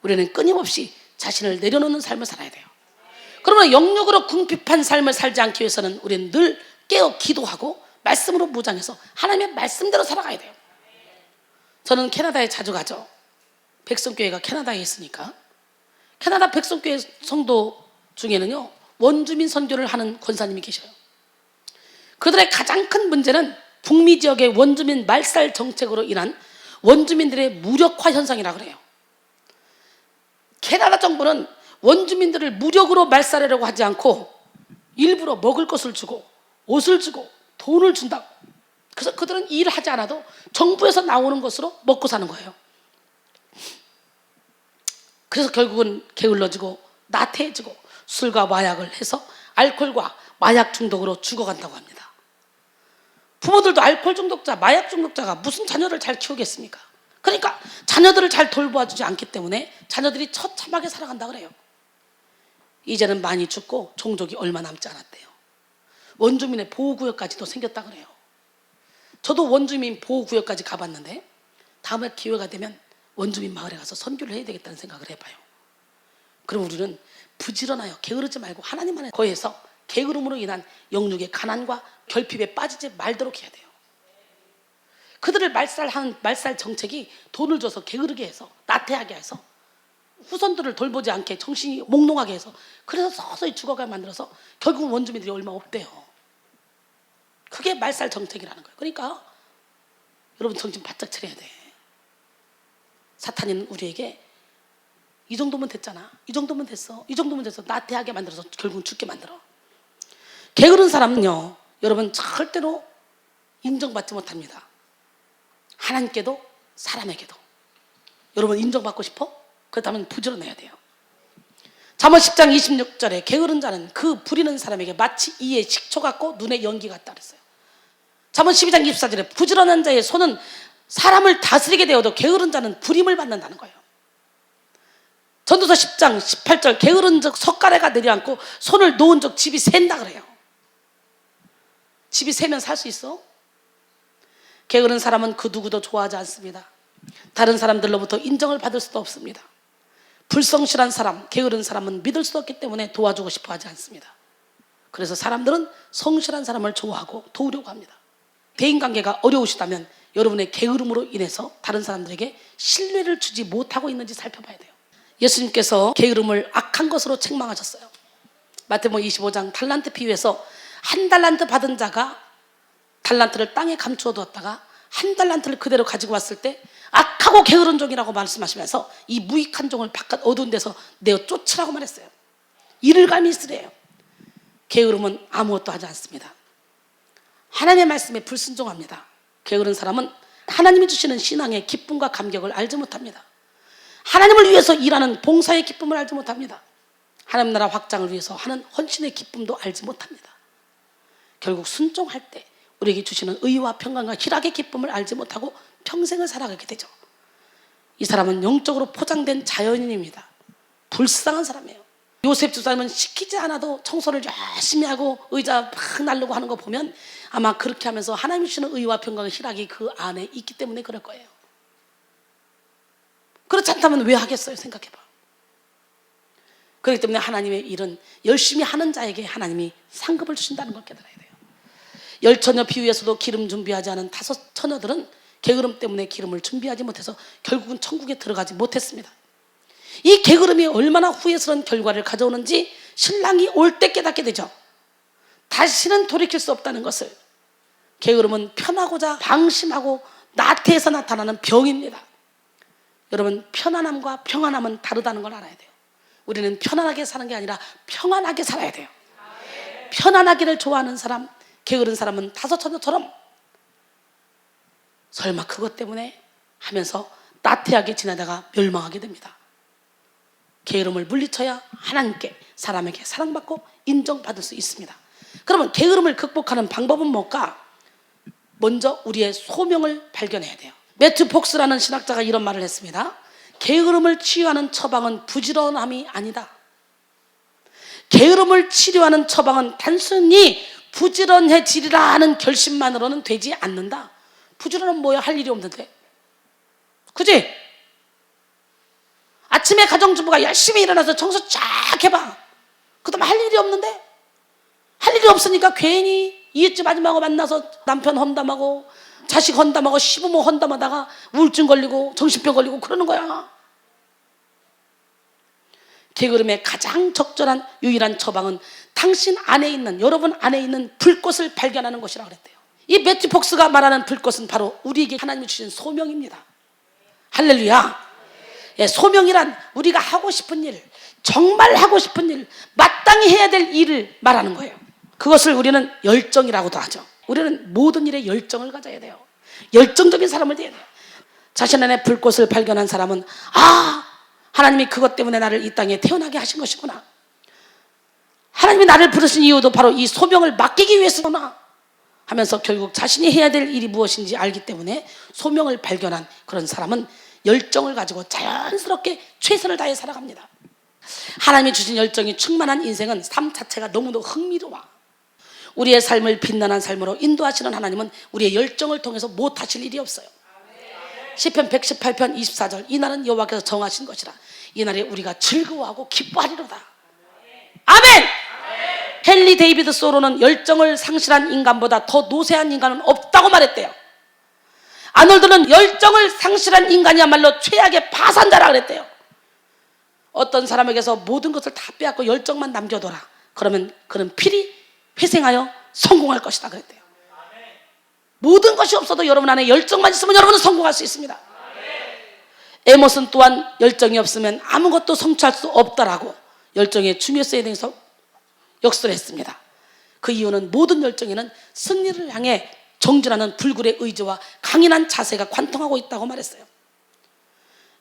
Speaker 1: 우리는 끊임없이 자신을 내려놓는 삶을 살아야 돼요. 그러면 영역으로 궁핍한 삶을 살지 않기 위해서는 우리는 늘 깨어 기도하고 말씀으로 무장해서 하나님의 말씀대로 살아가야 돼요. 저는 캐나다에 자주 가죠. 백성교회가 캐나다에 있으니까. 캐나다 백성교회 성도 중에는요 원주민 선교를 하는 권사님이 계셔요. 그들의 가장 큰 문제는 북미 지역의 원주민 말살 정책으로 인한 원주민들의 무력화 현상이라고 그래요. 캐나다 정부는 원주민들을 무력으로 말살하려고 하지 않고 일부러 먹을 것을 주고 옷을 주고 돈을 준다고. 그래서 그들은 일을 하지 않아도 정부에서 나오는 것으로 먹고 사는 거예요. 그래서 결국은 게을러지고 나태해지고 술과 마약을 해서 알코올과 마약 중독으로 죽어간다고 합니다. 부모들도 알코올 중독자, 마약 중독자가 무슨 자녀를 잘 키우겠습니까? 그러니까 자녀들을 잘 돌보아주지 않기 때문에 자녀들이 처참하게 살아간다 그래요. 이제는 많이 죽고 종족이 얼마 남지 않았대요. 원주민의 보호구역까지도 생겼다 그래요. 저도 원주민 보호구역까지 가봤는데 다음에 기회가 되면 원주민 마을에 가서 선교를 해야 되겠다는 생각을 해봐요. 그럼 우리는 부지런하여 게으르지 말고 하나님 안에 거해서 게으름으로 인한 영육의 가난과 결핍에 빠지지 말도록 해야 돼요. 그들을 말살하는 말살 정책이 돈을 줘서 게으르게 해서 나태하게 해서 후손들을 돌보지 않게 정신이 몽롱하게 해서 그래서 서서히 죽어가게 만들어서 결국은 원주민들이 얼마 없대요. 그게 말살 정책이라는 거예요. 그러니까 여러분 정신 바짝 차려야 돼. 사탄은 우리에게 이 정도면 됐잖아, 이 정도면 됐어, 이 정도면 됐어 나태하게 만들어서 결국은 죽게 만들어. 게으른 사람은요 여러분 절대로 인정받지 못합니다. 하나님께도 사람에게도. 여러분 인정받고 싶어? 그렇다면 부지런해야 돼요. 잠언 10장 26절에 게으른 자는 그 부리는 사람에게 마치 이에 식초 같고 눈에 연기 같다 그랬어요. 잠언 12장 24절에 부지런한 자의 손은 사람을 다스리게 되어도 게으른 자는 부림을 받는다는 거예요. 전도서 10장 18절 게으른 적 석가래가 내려앉고 손을 놓은 적 집이 샌다 그래요. 집이 새면 살 수 있어? 게으른 사람은 그 누구도 좋아하지 않습니다. 다른 사람들로부터 인정을 받을 수도 없습니다. 불성실한 사람, 게으른 사람은 믿을 수 없기 때문에 도와주고 싶어 하지 않습니다. 그래서 사람들은 성실한 사람을 좋아하고 도우려고 합니다. 대인관계가 어려우시다면 여러분의 게으름으로 인해서 다른 사람들에게 신뢰를 주지 못하고 있는지 살펴봐야 돼요. 예수님께서 게으름을 악한 것으로 책망하셨어요. 마태복음 25장 달란트 비유에서 한 달란트 받은 자가 달란트를 땅에 감추어 두었다가 한 달란트를 그대로 가지고 왔을 때 악하고 게으른 종이라고 말씀하시면서 이 무익한 종을 바깥 어두운 데서 내어 쫓으라고 말했어요. 이를 감히 쓰래요. 게으름은 아무것도 하지 않습니다. 하나님의 말씀에 불순종합니다. 게으른 사람은 하나님이 주시는 신앙의 기쁨과 감격을 알지 못합니다. 하나님을 위해서 일하는 봉사의 기쁨을 알지 못합니다. 하나님 나라 확장을 위해서 하는 헌신의 기쁨도 알지 못합니다. 결국 순종할 때 우리에게 주시는 의와 평강과 희락의 기쁨을 알지 못하고 평생을 살아가게 되죠. 이 사람은 영적으로 포장된 자연인입니다. 불쌍한 사람이에요. 요셉 집사님은 시키지 않아도 청소를 열심히 하고 의자 막 날르고 하는 거 보면 아마 그렇게 하면서 하나님이 주시는 의와 평강과 희락이 그 안에 있기 때문에 그럴 거예요. 그렇지 않다면 왜 하겠어요? 생각해봐. 그렇기 때문에 하나님의 일은 열심히 하는 자에게 하나님이 상급을 주신다는 걸 깨달아야 돼요. 10처녀 비유에서도 기름 준비하지 않은 5처녀들은 게으름 때문에 기름을 준비하지 못해서 결국은 천국에 들어가지 못했습니다. 이 게으름이 얼마나 후회스러운 결과를 가져오는지 신랑이 올 때 깨닫게 되죠. 다시는 돌이킬 수 없다는 것을. 게으름은 편하고자 방심하고 나태해서 나타나는 병입니다. 여러분 편안함과 평안함은 다르다는 걸 알아야 돼요. 우리는 편안하게 사는 게 아니라 평안하게 살아야 돼요. 편안하기를 좋아하는 사람, 게으른 사람은 5처녀처럼 설마 그것 때문에 하면서 나태하게 지내다가 멸망하게 됩니다. 게으름을 물리쳐야 하나님께, 사람에게 사랑받고 인정받을 수 있습니다. 그러면 게으름을 극복하는 방법은 뭘까? 먼저 우리의 소명을 발견해야 돼요. 매튜 폭스라는 신학자가 이런 말을 했습니다. 게으름을 치유하는 처방은 부지런함이 아니다. 게으름을 치료하는 처방은 단순히 부지런해지리라 하는 결심만으로는 되지 않는다. 부지런은 뭐야? 할 일이 없는데. 그지? 아침에 가정주부가 열심히 일어나서 청소 쫙 해봐. 그 다음에 할 일이 없는데? 할 일이 없으니까 괜히 이웃집 아줌마하고 만나서 남편 험담하고 자식 험담하고 시부모 험담하다가 우울증 걸리고 정신병 걸리고 그러는 거야. 게으름의 가장 적절한 유일한 처방은 당신 안에 있는, 여러분 안에 있는 불꽃을 발견하는 것이라고 그랬대요. 이 매튜 폭스가 말하는 불꽃은 바로 우리에게 하나님이 주신 소명입니다. 할렐루야. 예, 소명이란 우리가 하고 싶은 일, 정말 하고 싶은 일, 마땅히 해야 될 일을 말하는 거예요. 그것을 우리는 열정이라고도 하죠. 우리는 모든 일에 열정을 가져야 돼요. 열정적인 사람을 돼야 돼요. 자신 안에 불꽃을 발견한 사람은 하나님이 그것 때문에 나를 이 땅에 태어나게 하신 것이구나. 하나님이 나를 부르신 이유도 바로 이 소명을 맡기기 위해서구나 하면서 결국 자신이 해야 될 일이 무엇인지 알기 때문에 소명을 발견한 그런 사람은 열정을 가지고 자연스럽게 최선을 다해 살아갑니다. 하나님이 주신 열정이 충만한 인생은 삶 자체가 너무도 흥미로워. 우리의 삶을 빛나는 삶으로 인도하시는 하나님은 우리의 열정을 통해서 못하실 일이 없어요. 시편 118편 24절, 이날은 여호와께서 정하신 것이라 이날에 우리가 즐거워하고 기뻐하리로다. 아멘. 헨리 데이비드 소로는 열정을 상실한 인간보다 더 노쇠한 인간은 없다고 말했대요. 아놀드는 열정을 상실한 인간이야말로 최악의 파산자라 그랬대요. 어떤 사람에게서 모든 것을 다 빼앗고 열정만 남겨둬라. 그러면 그는 필히 회생하여 성공할 것이다 그랬대요. 모든 것이 없어도 여러분 안에 열정만 있으면 여러분은 성공할 수 있습니다. 에მოს은 또한 열정이 없으면 아무것도 성취할 수 없다라고 열정의 중요성에 대해서 역설을 했습니다. 그 이유는 모든 열정에는 승리를 향해 정진하는 불굴의 의지와 강인한 자세가 관통하고 있다고 말했어요.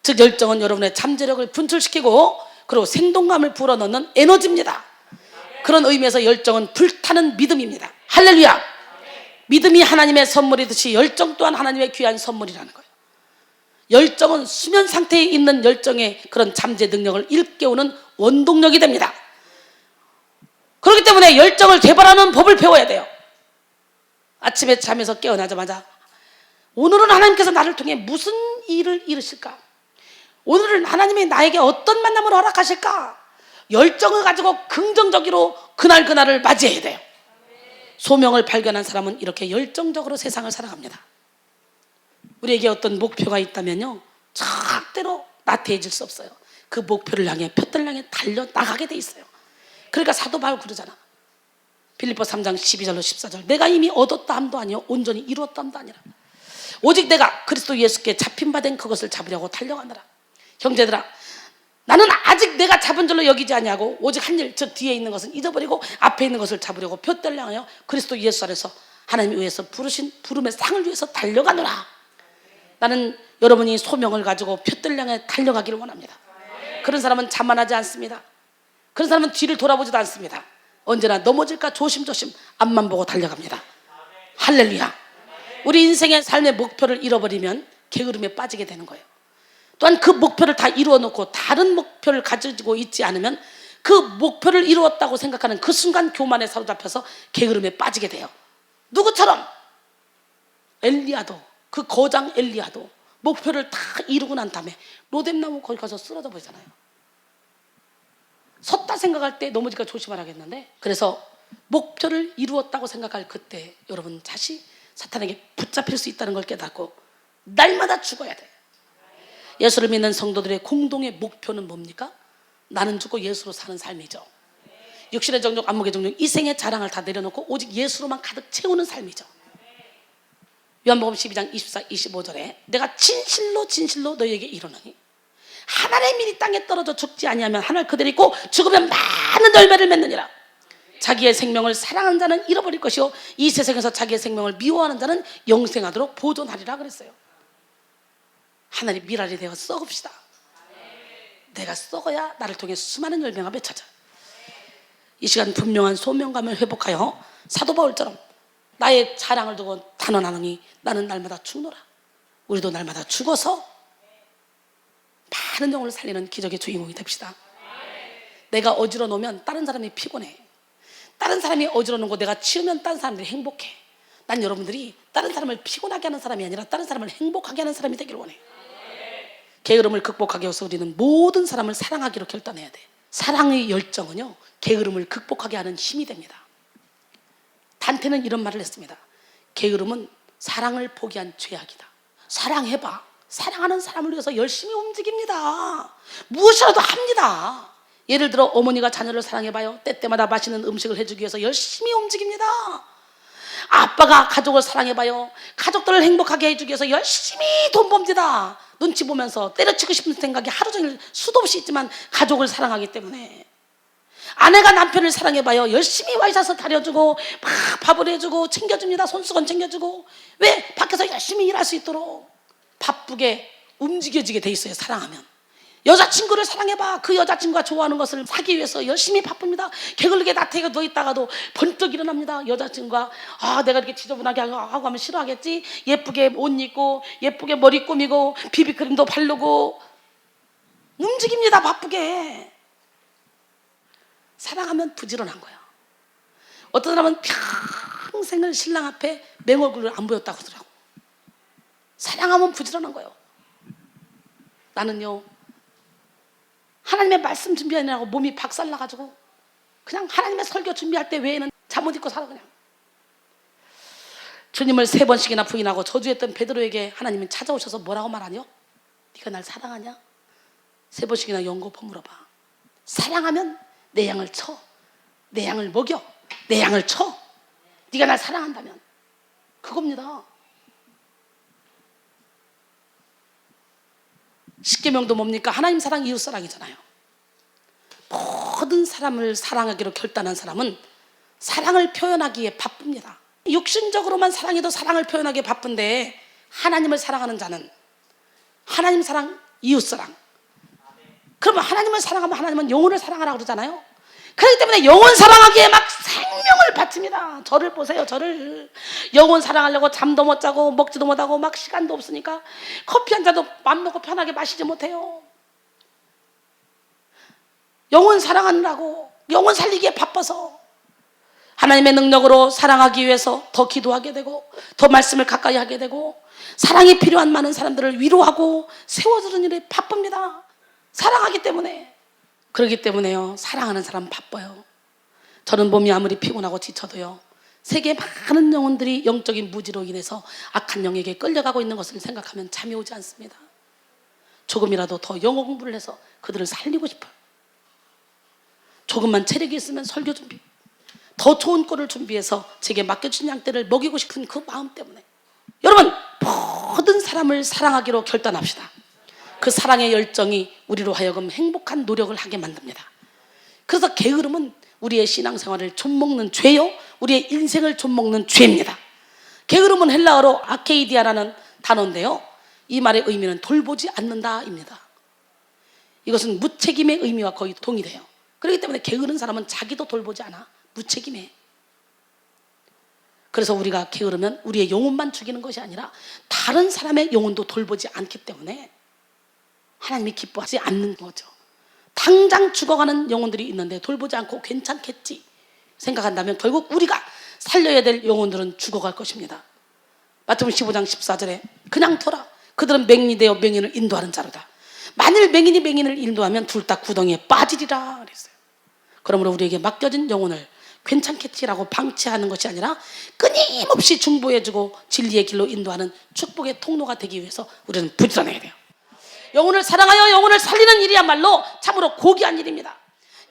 Speaker 1: 즉 열정은 여러분의 잠재력을 분출시키고 그리고 생동감을 불어넣는 에너지입니다. 그런 의미에서 열정은 불타는 믿음입니다. 할렐루야. 믿음이 하나님의 선물이듯이 열정 또한 하나님의 귀한 선물이라는 거예요. 열정은 수면 상태에 있는 열정의 그런 잠재 능력을 일깨우는 원동력이 됩니다. 그렇기 때문에 열정을 개발하는 법을 배워야 돼요. 아침에 잠에서 깨어나자마자 오늘은 하나님께서 나를 통해 무슨 일을 이루실까? 오늘은 하나님이 나에게 어떤 만남을 허락하실까? 열정을 가지고 긍정적으로 그날그날을 맞이해야 돼요. 소명을 발견한 사람은 이렇게 열정적으로 세상을 살아갑니다. 우리에게 어떤 목표가 있다면요, 절대로 나태해질 수 없어요. 그 목표를 향해 푯대를 향해 달려나가게 돼 있어요. 그러니까 사도 바울 그러잖아. 빌립보 3장 12절로 14절, 내가 이미 얻었다 함도 아니요 온전히 이루었다 함도 아니라 오직 내가 그리스도 예수께 잡힌 바 된 그것을 잡으려고 달려가느라. 형제들아, 나는 아직 내가 잡은 줄로 여기지 아니하고 오직 한 일, 저 뒤에 있는 것은 잊어버리고 앞에 있는 것을 잡으려고 푯대를 향하여 그리스도 예수 안에서 하나님이 위해서 부르신 부름의 상을 위해서 달려가노라. 나는 여러분이 소명을 가지고 푯대를 향해 달려가기를 원합니다. 그런 사람은 자만하지 않습니다. 그런 사람은 뒤를 돌아보지도 않습니다. 언제나 넘어질까 조심조심 앞만 보고 달려갑니다. 할렐루야. 우리 인생의 삶의 목표를 잃어버리면 게으름에 빠지게 되는 거예요. 또한 그 목표를 다 이루어 놓고 다른 목표를 가지고 있지 않으면 그 목표를 이루었다고 생각하는 그 순간 교만에 사로잡혀서 게으름에 빠지게 돼요. 누구처럼? 엘리야도, 그 거장 엘리야도 목표를 다 이루고 난 다음에 로뎀나무 거기 가서 쓰러져 버리잖아요. 섰다 생각할 때 넘어질까 조심하라겠는데, 그래서 목표를 이루었다고 생각할 그때 여러분 다시 사탄에게 붙잡힐 수 있다는 걸 깨닫고 날마다 죽어야 돼요. 예수를 믿는 성도들의 공동의 목표는 뭡니까? 나는 죽고 예수로 사는 삶이죠. 육신의 정욕, 안목의 정욕, 이생의 자랑을 다 내려놓고 오직 예수로만 가득 채우는 삶이죠. 요한복음 12장 24, 25절에 내가 진실로 진실로 너희에게 이르노니 하늘의 밀이 땅에 떨어져 죽지 아니하면 하늘 그대로 있고 죽으면 많은 열매를 맺느니라. 자기의 생명을 사랑하는 자는 잃어버릴 것이요 이 세상에서 자기의 생명을 미워하는 자는 영생하도록 보존하리라 그랬어요. 하나님 미랄이 되어 썩읍시다. 내가 썩어야 나를 통해 수많은 열매가 맺혀져. 이 시간 분명한 소명감을 회복하여 사도 바울처럼 나의 자랑을 두고 단언하노니 나는 날마다 죽노라. 우리도 날마다 죽어서 많은 영혼을 살리는 기적의 주인공이 됩시다. 내가 어지러 놓으면 다른 사람이 피곤해. 다른 사람이 어지러 놓고 내가 치우면 다른 사람들이 행복해. 난 여러분들이 다른 사람을 피곤하게 하는 사람이 아니라 다른 사람을 행복하게 하는 사람이 되기를 원해. 게으름을 극복하기 위해서 우리는 모든 사람을 사랑하기로 결단해야 돼. 사랑의 열정은요, 게으름을 극복하게 하는 힘이 됩니다. 단테는 이런 말을 했습니다. 게으름은 사랑을 포기한 죄악이다. 사랑해봐. 사랑하는 사람을 위해서 열심히 움직입니다. 무엇이라도 합니다. 예를 들어 어머니가 자녀를 사랑해봐요. 때때마다 맛있는 음식을 해주기 위해서 열심히 움직입니다. 아빠가 가족을 사랑해봐요. 가족들을 행복하게 해주기 위해서 열심히 돈 법니다. 눈치 보면서 때려치고 싶은 생각이 하루 종일 수도 없이 있지만 가족을 사랑하기 때문에. 아내가 남편을 사랑해봐요. 열심히 와이셔츠 다려주고 막 밥을 해주고 챙겨줍니다. 손수건 챙겨주고. 왜? 밖에서 열심히 일할 수 있도록 바쁘게 움직여지게 돼 있어요. 사랑하면. 여자친구를 사랑해봐. 그 여자친구가 좋아하는 것을 사기 위해서 열심히 바쁩니다. 게을르게 나태하게 누워있다가도 번뜩 일어납니다. 여자친구가 내가 이렇게 지저분하게 하고 하면 싫어하겠지. 예쁘게 옷 입고 예쁘게 머리 꾸미고 비비크림도 바르고 움직입니다. 바쁘게. 사랑하면 부지런한 거야. 어떤 사람은 평생을 신랑 앞에 맹얼굴을 안 보였다고 하더라고. 사랑하면 부지런한 거예요. 나는요, 하나님의 말씀 준비하느라고 몸이 박살나가지고 그냥 하나님의 설교 준비할 때 외에는 잠옷 입고 살아. 그냥 주님을 3번씩이나 부인하고 저주했던 베드로에게 하나님은 찾아오셔서 뭐라고 말하냐? 네가 날 사랑하냐? 3번씩이나 연거푸 물어봐. 사랑하면 내 양을 쳐, 내 양을 먹여, 내 양을 쳐. 네가 날 사랑한다면 그겁니다. 십계명도 뭡니까? 하나님 사랑, 이웃 사랑이잖아요. 모든 사람을 사랑하기로 결단한 사람은 사랑을 표현하기에 바쁩니다. 육신적으로만 사랑해도 사랑을 표현하기에 바쁜데 하나님을 사랑하는 자는 하나님 사랑, 이웃 사랑. 그러면 하나님을 사랑하면 하나님은 영혼을 사랑하라고 그러잖아요. 그렇기 때문에 영혼 사랑하기에 막 생명을 바칩니다. 저를 보세요. 저를 영혼 사랑하려고 잠도 못 자고 먹지도 못하고 막 시간도 없으니까 커피 한 잔도 맘 놓고 편하게 마시지 못해요. 영혼 사랑하느라고, 영혼 살리기에 바빠서 하나님의 능력으로 사랑하기 위해서 더 기도하게 되고 더 말씀을 가까이 하게 되고 사랑이 필요한 많은 사람들을 위로하고 세워주는 일에 바쁩니다. 사랑하기 때문에. 그렇기 때문에요, 사랑하는 사람은 바빠요. 저는 몸이 아무리 피곤하고 지쳐도요, 세계 많은 영혼들이 영적인 무지로 인해서 악한 영에게 끌려가고 있는 것을 생각하면 잠이 오지 않습니다. 조금이라도 더 영어 공부를 해서 그들을 살리고 싶어요. 조금만 체력이 있으면 설교 준비, 더 좋은 꼴을 준비해서 제게 맡겨준 양떼를 먹이고 싶은 그 마음 때문에. 여러분, 모든 사람을 사랑하기로 결단합시다. 그 사랑의 열정이 우리로 하여금 행복한 노력을 하게 만듭니다. 그래서 게으름은 우리의 신앙생활을 좀먹는 죄요, 우리의 인생을 좀먹는 죄입니다. 게으름은 헬라어로 아케이디아라는 단어인데요, 이 말의 의미는 돌보지 않는다입니다. 이것은 무책임의 의미와 거의 동일해요. 그렇기 때문에 게으른 사람은 자기도 돌보지 않아. 무책임해. 그래서 우리가 게으르면 우리의 영혼만 죽이는 것이 아니라 다른 사람의 영혼도 돌보지 않기 때문에 하나님이 기뻐하지 않는 거죠. 당장 죽어가는 영혼들이 있는데 돌보지 않고 괜찮겠지 생각한다면 결국 우리가 살려야 될 영혼들은 죽어갈 것입니다. 마태복음 15장 14절에 그냥 둬라. 그들은 맹인이 되어 맹인을 인도하는 자로다. 만일 맹인이 맹인을 인도하면 둘 다 구덩이에 빠지리라 그랬어요. 그러므로 우리에게 맡겨진 영혼을 괜찮겠지라고 방치하는 것이 아니라 끊임없이 중보해주고 진리의 길로 인도하는 축복의 통로가 되기 위해서 우리는 부지런해야 돼요. 영혼을 사랑하여 영혼을 살리는 일이야말로 참으로 고귀한 일입니다.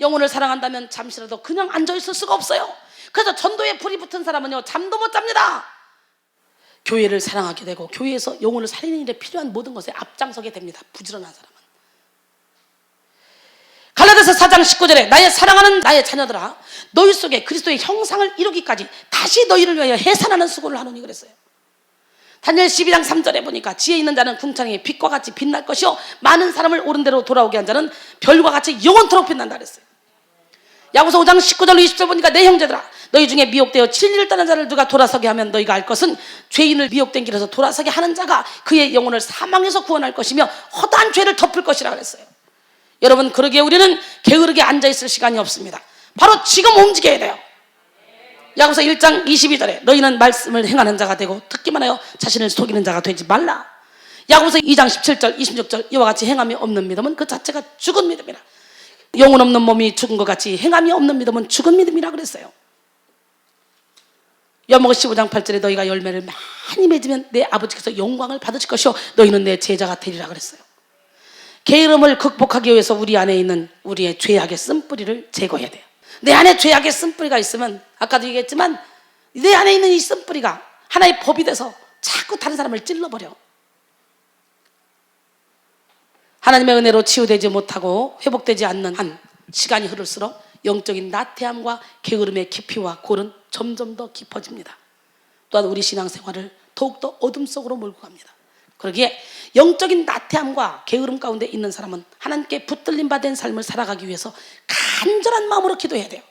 Speaker 1: 영혼을 사랑한다면 잠시라도 그냥 앉아있을 수가 없어요. 그래서 전도에 불이 붙은 사람은요, 잠도 못 잡니다. 교회를 사랑하게 되고 교회에서 영혼을 살리는 일에 필요한 모든 것에 앞장서게 됩니다. 부지런한 사람은. 갈라디아서 4장 19절에 나의 사랑하는 나의 자녀들아, 너희 속에 그리스도의 형상을 이루기까지 다시 너희를 위하여 해산하는 수고를 하노니 그랬어요. 다니엘 12장 3절에 보니까 지혜 있는 자는 궁창에 빛과 같이 빛날 것이요 많은 사람을 옳은 대로 돌아오게 한 자는 별과 같이 영원토록 빛난다 그랬어요. 야고보서 5장 19절로 20절 보니까 내 형제들아 너희 중에 미혹되어 진리를 떠난 자를 누가 돌아서게 하면 너희가 알 것은 죄인을 미혹된 길에서 돌아서게 하는 자가 그의 영혼을 사망에서 구원할 것이며 허다한 죄를 덮을 것이라 그랬어요. 여러분, 그러기에 우리는 게으르게 앉아있을 시간이 없습니다. 바로 지금 움직여야 돼요. 야고보서 1장 22절에 너희는 말씀을 행하는 자가 되고 듣기만 하여 자신을 속이는 자가 되지 말라. 야고보서 2장 17절 26절 이와 같이 행함이 없는 믿음은 그 자체가 죽은 믿음이라. 영혼 없는 몸이 죽은 것 같이 행함이 없는 믿음은 죽은 믿음이라 그랬어요. 요한복음 15장 8절에 너희가 열매를 많이 맺으면 내 아버지께서 영광을 받으실 것이요 너희는 내 제자가 되리라 그랬어요. 게으름을 극복하기 위해서 우리 안에 있는 우리의 죄악의 쓴뿌리를 제거해야 돼요. 내 안에 죄악의 쓴뿌리가 있으면 아까도 얘기했지만 내 안에 있는 이 쓴뿌리가 하나의 법이 돼서 자꾸 다른 사람을 찔러버려. 하나님의 은혜로 치유되지 못하고 회복되지 않는 한 시간이 흐를수록 영적인 나태함과 게으름의 깊이와 골은 점점 더 깊어집니다. 또한 우리 신앙생활을 더욱더 어둠 속으로 몰고 갑니다. 그러기에 영적인 나태함과 게으름 가운데 있는 사람은 하나님께 붙들림 받은 삶을 살아가기 위해서 간절한 마음으로 기도해야 돼요.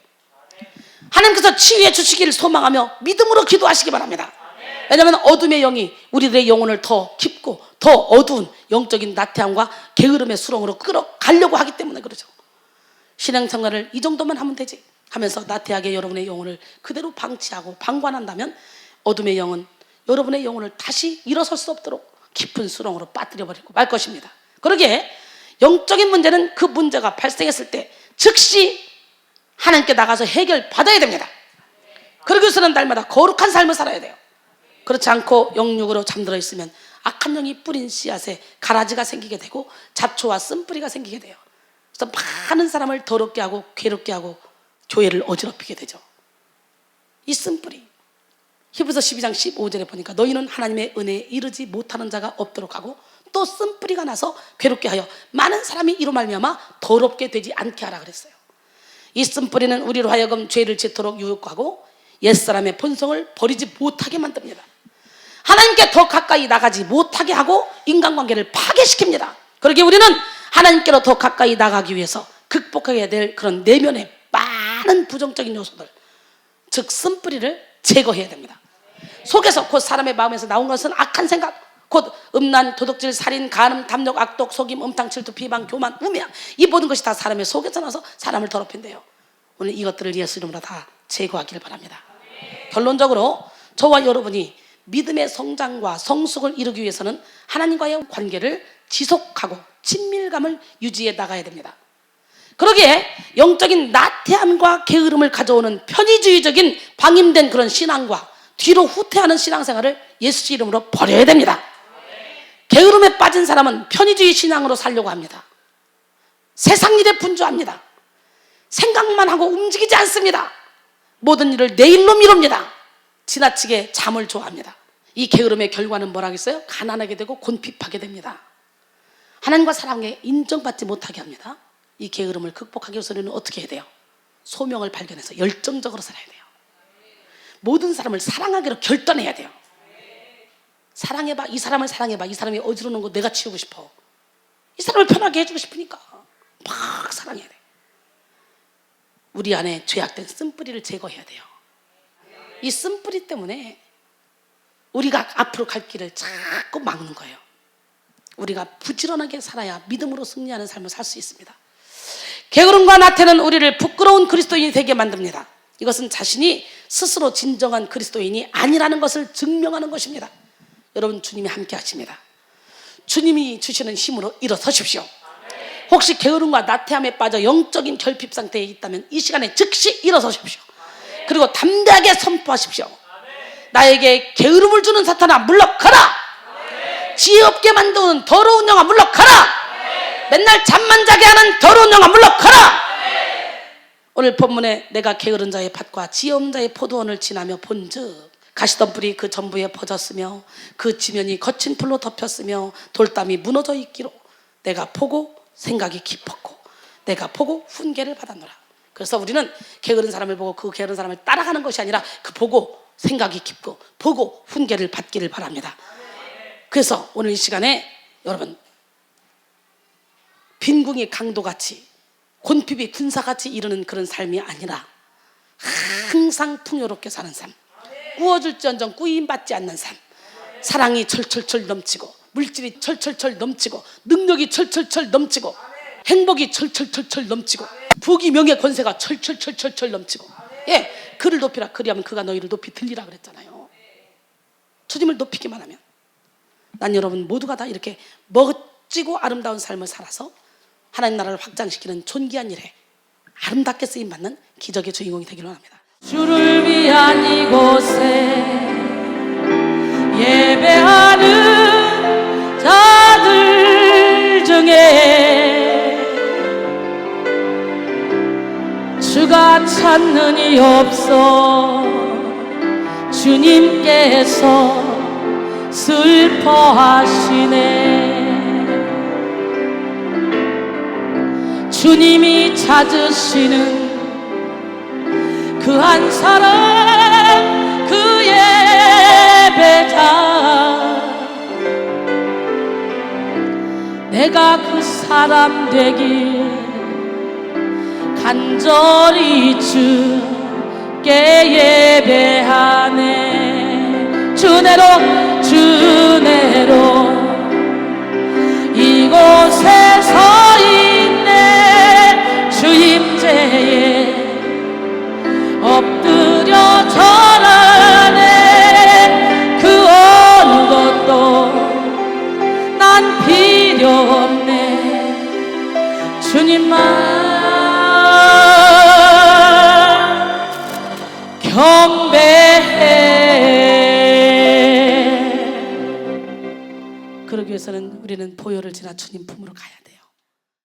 Speaker 1: 하나님께서 치유해 주시기를 소망하며 믿음으로 기도하시기 바랍니다. 왜냐하면 어둠의 영이 우리들의 영혼을 더 깊고 더 어두운 영적인 나태함과 게으름의 수렁으로 끌어가려고 하기 때문에 그러죠. 신앙생활을 이 정도만 하면 되지 하면서 나태하게 여러분의 영혼을 그대로 방치하고 방관한다면 어둠의 영은 여러분의 영혼을 다시 일어설 수 없도록 깊은 수렁으로 빠뜨려버리고 말 것입니다. 그러기에 영적인 문제는 그 문제가 발생했을 때 즉시 하나님께 나가서 해결받아야 됩니다. 그러기 위해서는 날마다 거룩한 삶을 살아야 돼요. 그렇지 않고 영육으로 잠들어 있으면 악한 영이 뿌린 씨앗에 가라지가 생기게 되고 잡초와 쓴뿌리가 생기게 돼요. 그래서 많은 사람을 더럽게 하고 괴롭게 하고 교회를 어지럽히게 되죠. 이 쓴뿌리 히브리서 12장 15절에 보니까 너희는 하나님의 은혜에 이르지 못하는 자가 없도록 하고 또 쓴뿌리가 나서 괴롭게 하여 많은 사람이 이로 말미암아 더럽게 되지 않게 하라 그랬어요. 이 쓴뿌리는 우리로 하여금 죄를 짓도록 유혹하고 옛사람의 본성을 버리지 못하게 만듭니다. 하나님께 더 가까이 나가지 못하게 하고 인간관계를 파괴시킵니다. 그러기에 우리는 하나님께로 더 가까이 나가기 위해서 극복해야 될 그런 내면의 많은 부정적인 요소들, 즉 쓴뿌리를 제거해야 됩니다. 속에서 곧 사람의 마음에서 나온 것은 악한 생각, 곧 음란, 도둑질, 살인, 간음, 담력, 악독, 속임, 음탕, 질투, 비방, 교만, 우매함, 이 모든 것이 다 사람의 속에서 나서 사람을 더럽힌대요. 오늘 이것들을 예수 이름으로 다 제거하기를 바랍니다. 결론적으로 저와 여러분이 믿음의 성장과 성숙을 이루기 위해서는 하나님과의 관계를 지속하고 친밀감을 유지해 나가야 됩니다. 그러기에 영적인 나태함과 게으름을 가져오는 편의주의적인 방임된 그런 신앙과 뒤로 후퇴하는 신앙생활을 예수 이름으로 버려야 됩니다. 게으름에 빠진 사람은 편의주의 신앙으로 살려고 합니다. 세상 일에 분주합니다. 생각만 하고 움직이지 않습니다. 모든 일을 내일로 미룹니다. 지나치게 잠을 좋아합니다. 이 게으름의 결과는 뭐라겠어요? 가난하게 되고 곤핍하게 됩니다. 하나님과 사랑에 인정받지 못하게 합니다. 이 게으름을 극복하기 위해서는 어떻게 해야 돼요? 소명을 발견해서 열정적으로 살아야 돼요. 모든 사람을 사랑하기로 결단해야 돼요. 사랑해봐. 이 사람을 사랑해봐. 이 사람이 어지러운 거 내가 치우고 싶어. 이 사람을 편하게 해주고 싶으니까 막 사랑해야 돼. 우리 안에 죄악된 쓴뿌리를 제거해야 돼요. 이 쓴뿌리 때문에 우리가 앞으로 갈 길을 자꾸 막는 거예요. 우리가 부지런하게 살아야 믿음으로 승리하는 삶을 살 수 있습니다. 게으름과 나태는 우리를 부끄러운 그리스도인이 되게 만듭니다. 이것은 자신이 스스로 진정한 그리스도인이 아니라는 것을 증명하는 것입니다. 여러분, 주님이 함께 하십니다. 주님이 주시는 힘으로 일어서십시오. 혹시 게으름과 나태함에 빠져 영적인 결핍 상태에 있다면 이 시간에 즉시 일어서십시오. 그리고 담대하게 선포하십시오. 나에게 게으름을 주는 사탄아 물러가라. 지혜 없게 만드는 더러운 영아 물러가라. 맨날 잠만 자게 하는 더러운 영아 물러가라. 오늘 본문에 내가 게으른 자의 밭과 지혜 없는 자의 포도원을 지나며 본즉 가시던 뿔이 그 전부에 퍼졌으며 그 지면이 거친 풀로 덮였으며 돌담이 무너져 있기로 내가 보고 생각이 깊었고 내가 보고 훈계를 받았노라. 그래서 우리는 게으른 사람을 보고 그 게으른 사람을 따라가는 것이 아니라 그 보고 생각이 깊고 보고 훈계를 받기를 바랍니다. 그래서 오늘 이 시간에 여러분, 빈궁이 강도같이 곤핍이 군사같이 이르는 그런 삶이 아니라 항상 풍요롭게 사는 삶, 꾸어줄지언정 꾸임받지 않는 삶, 사랑이 철철철 넘치고 물질이 철철철 넘치고 능력이 철철철 넘치고 행복이 철철철철 넘치고 부귀 명예 권세가 철철철철 넘치고, 예, 그를 높이라. 그리하면 그가 너희를 높이 들리라 그랬잖아요. 주님을 높이기만 하면. 난 여러분 모두가 다 이렇게 멋지고 아름다운 삶을 살아서 하나님 나라를 확장시키는 존귀한 일에 아름답게 쓰임받는 기적의 주인공이 되기를 원합니다.
Speaker 2: 주를 위한 이곳에 예배하는 자들 중에 주가 찾는 이 없어 주님께서 슬퍼하시네. 주님이 찾으시는 그 한 사람, 그 예배자, 내가 그 사람 되길 간절히 주께 예배하네. 주내로 주내로 이곳에 서 있네. 주 임재에 엎드려 절하네. 그 어느 것도 난 필요 없네. 주님만 경배해.
Speaker 1: 그러기 위해서는 우리는 보혈을 지나 주님 품으로 가야 돼.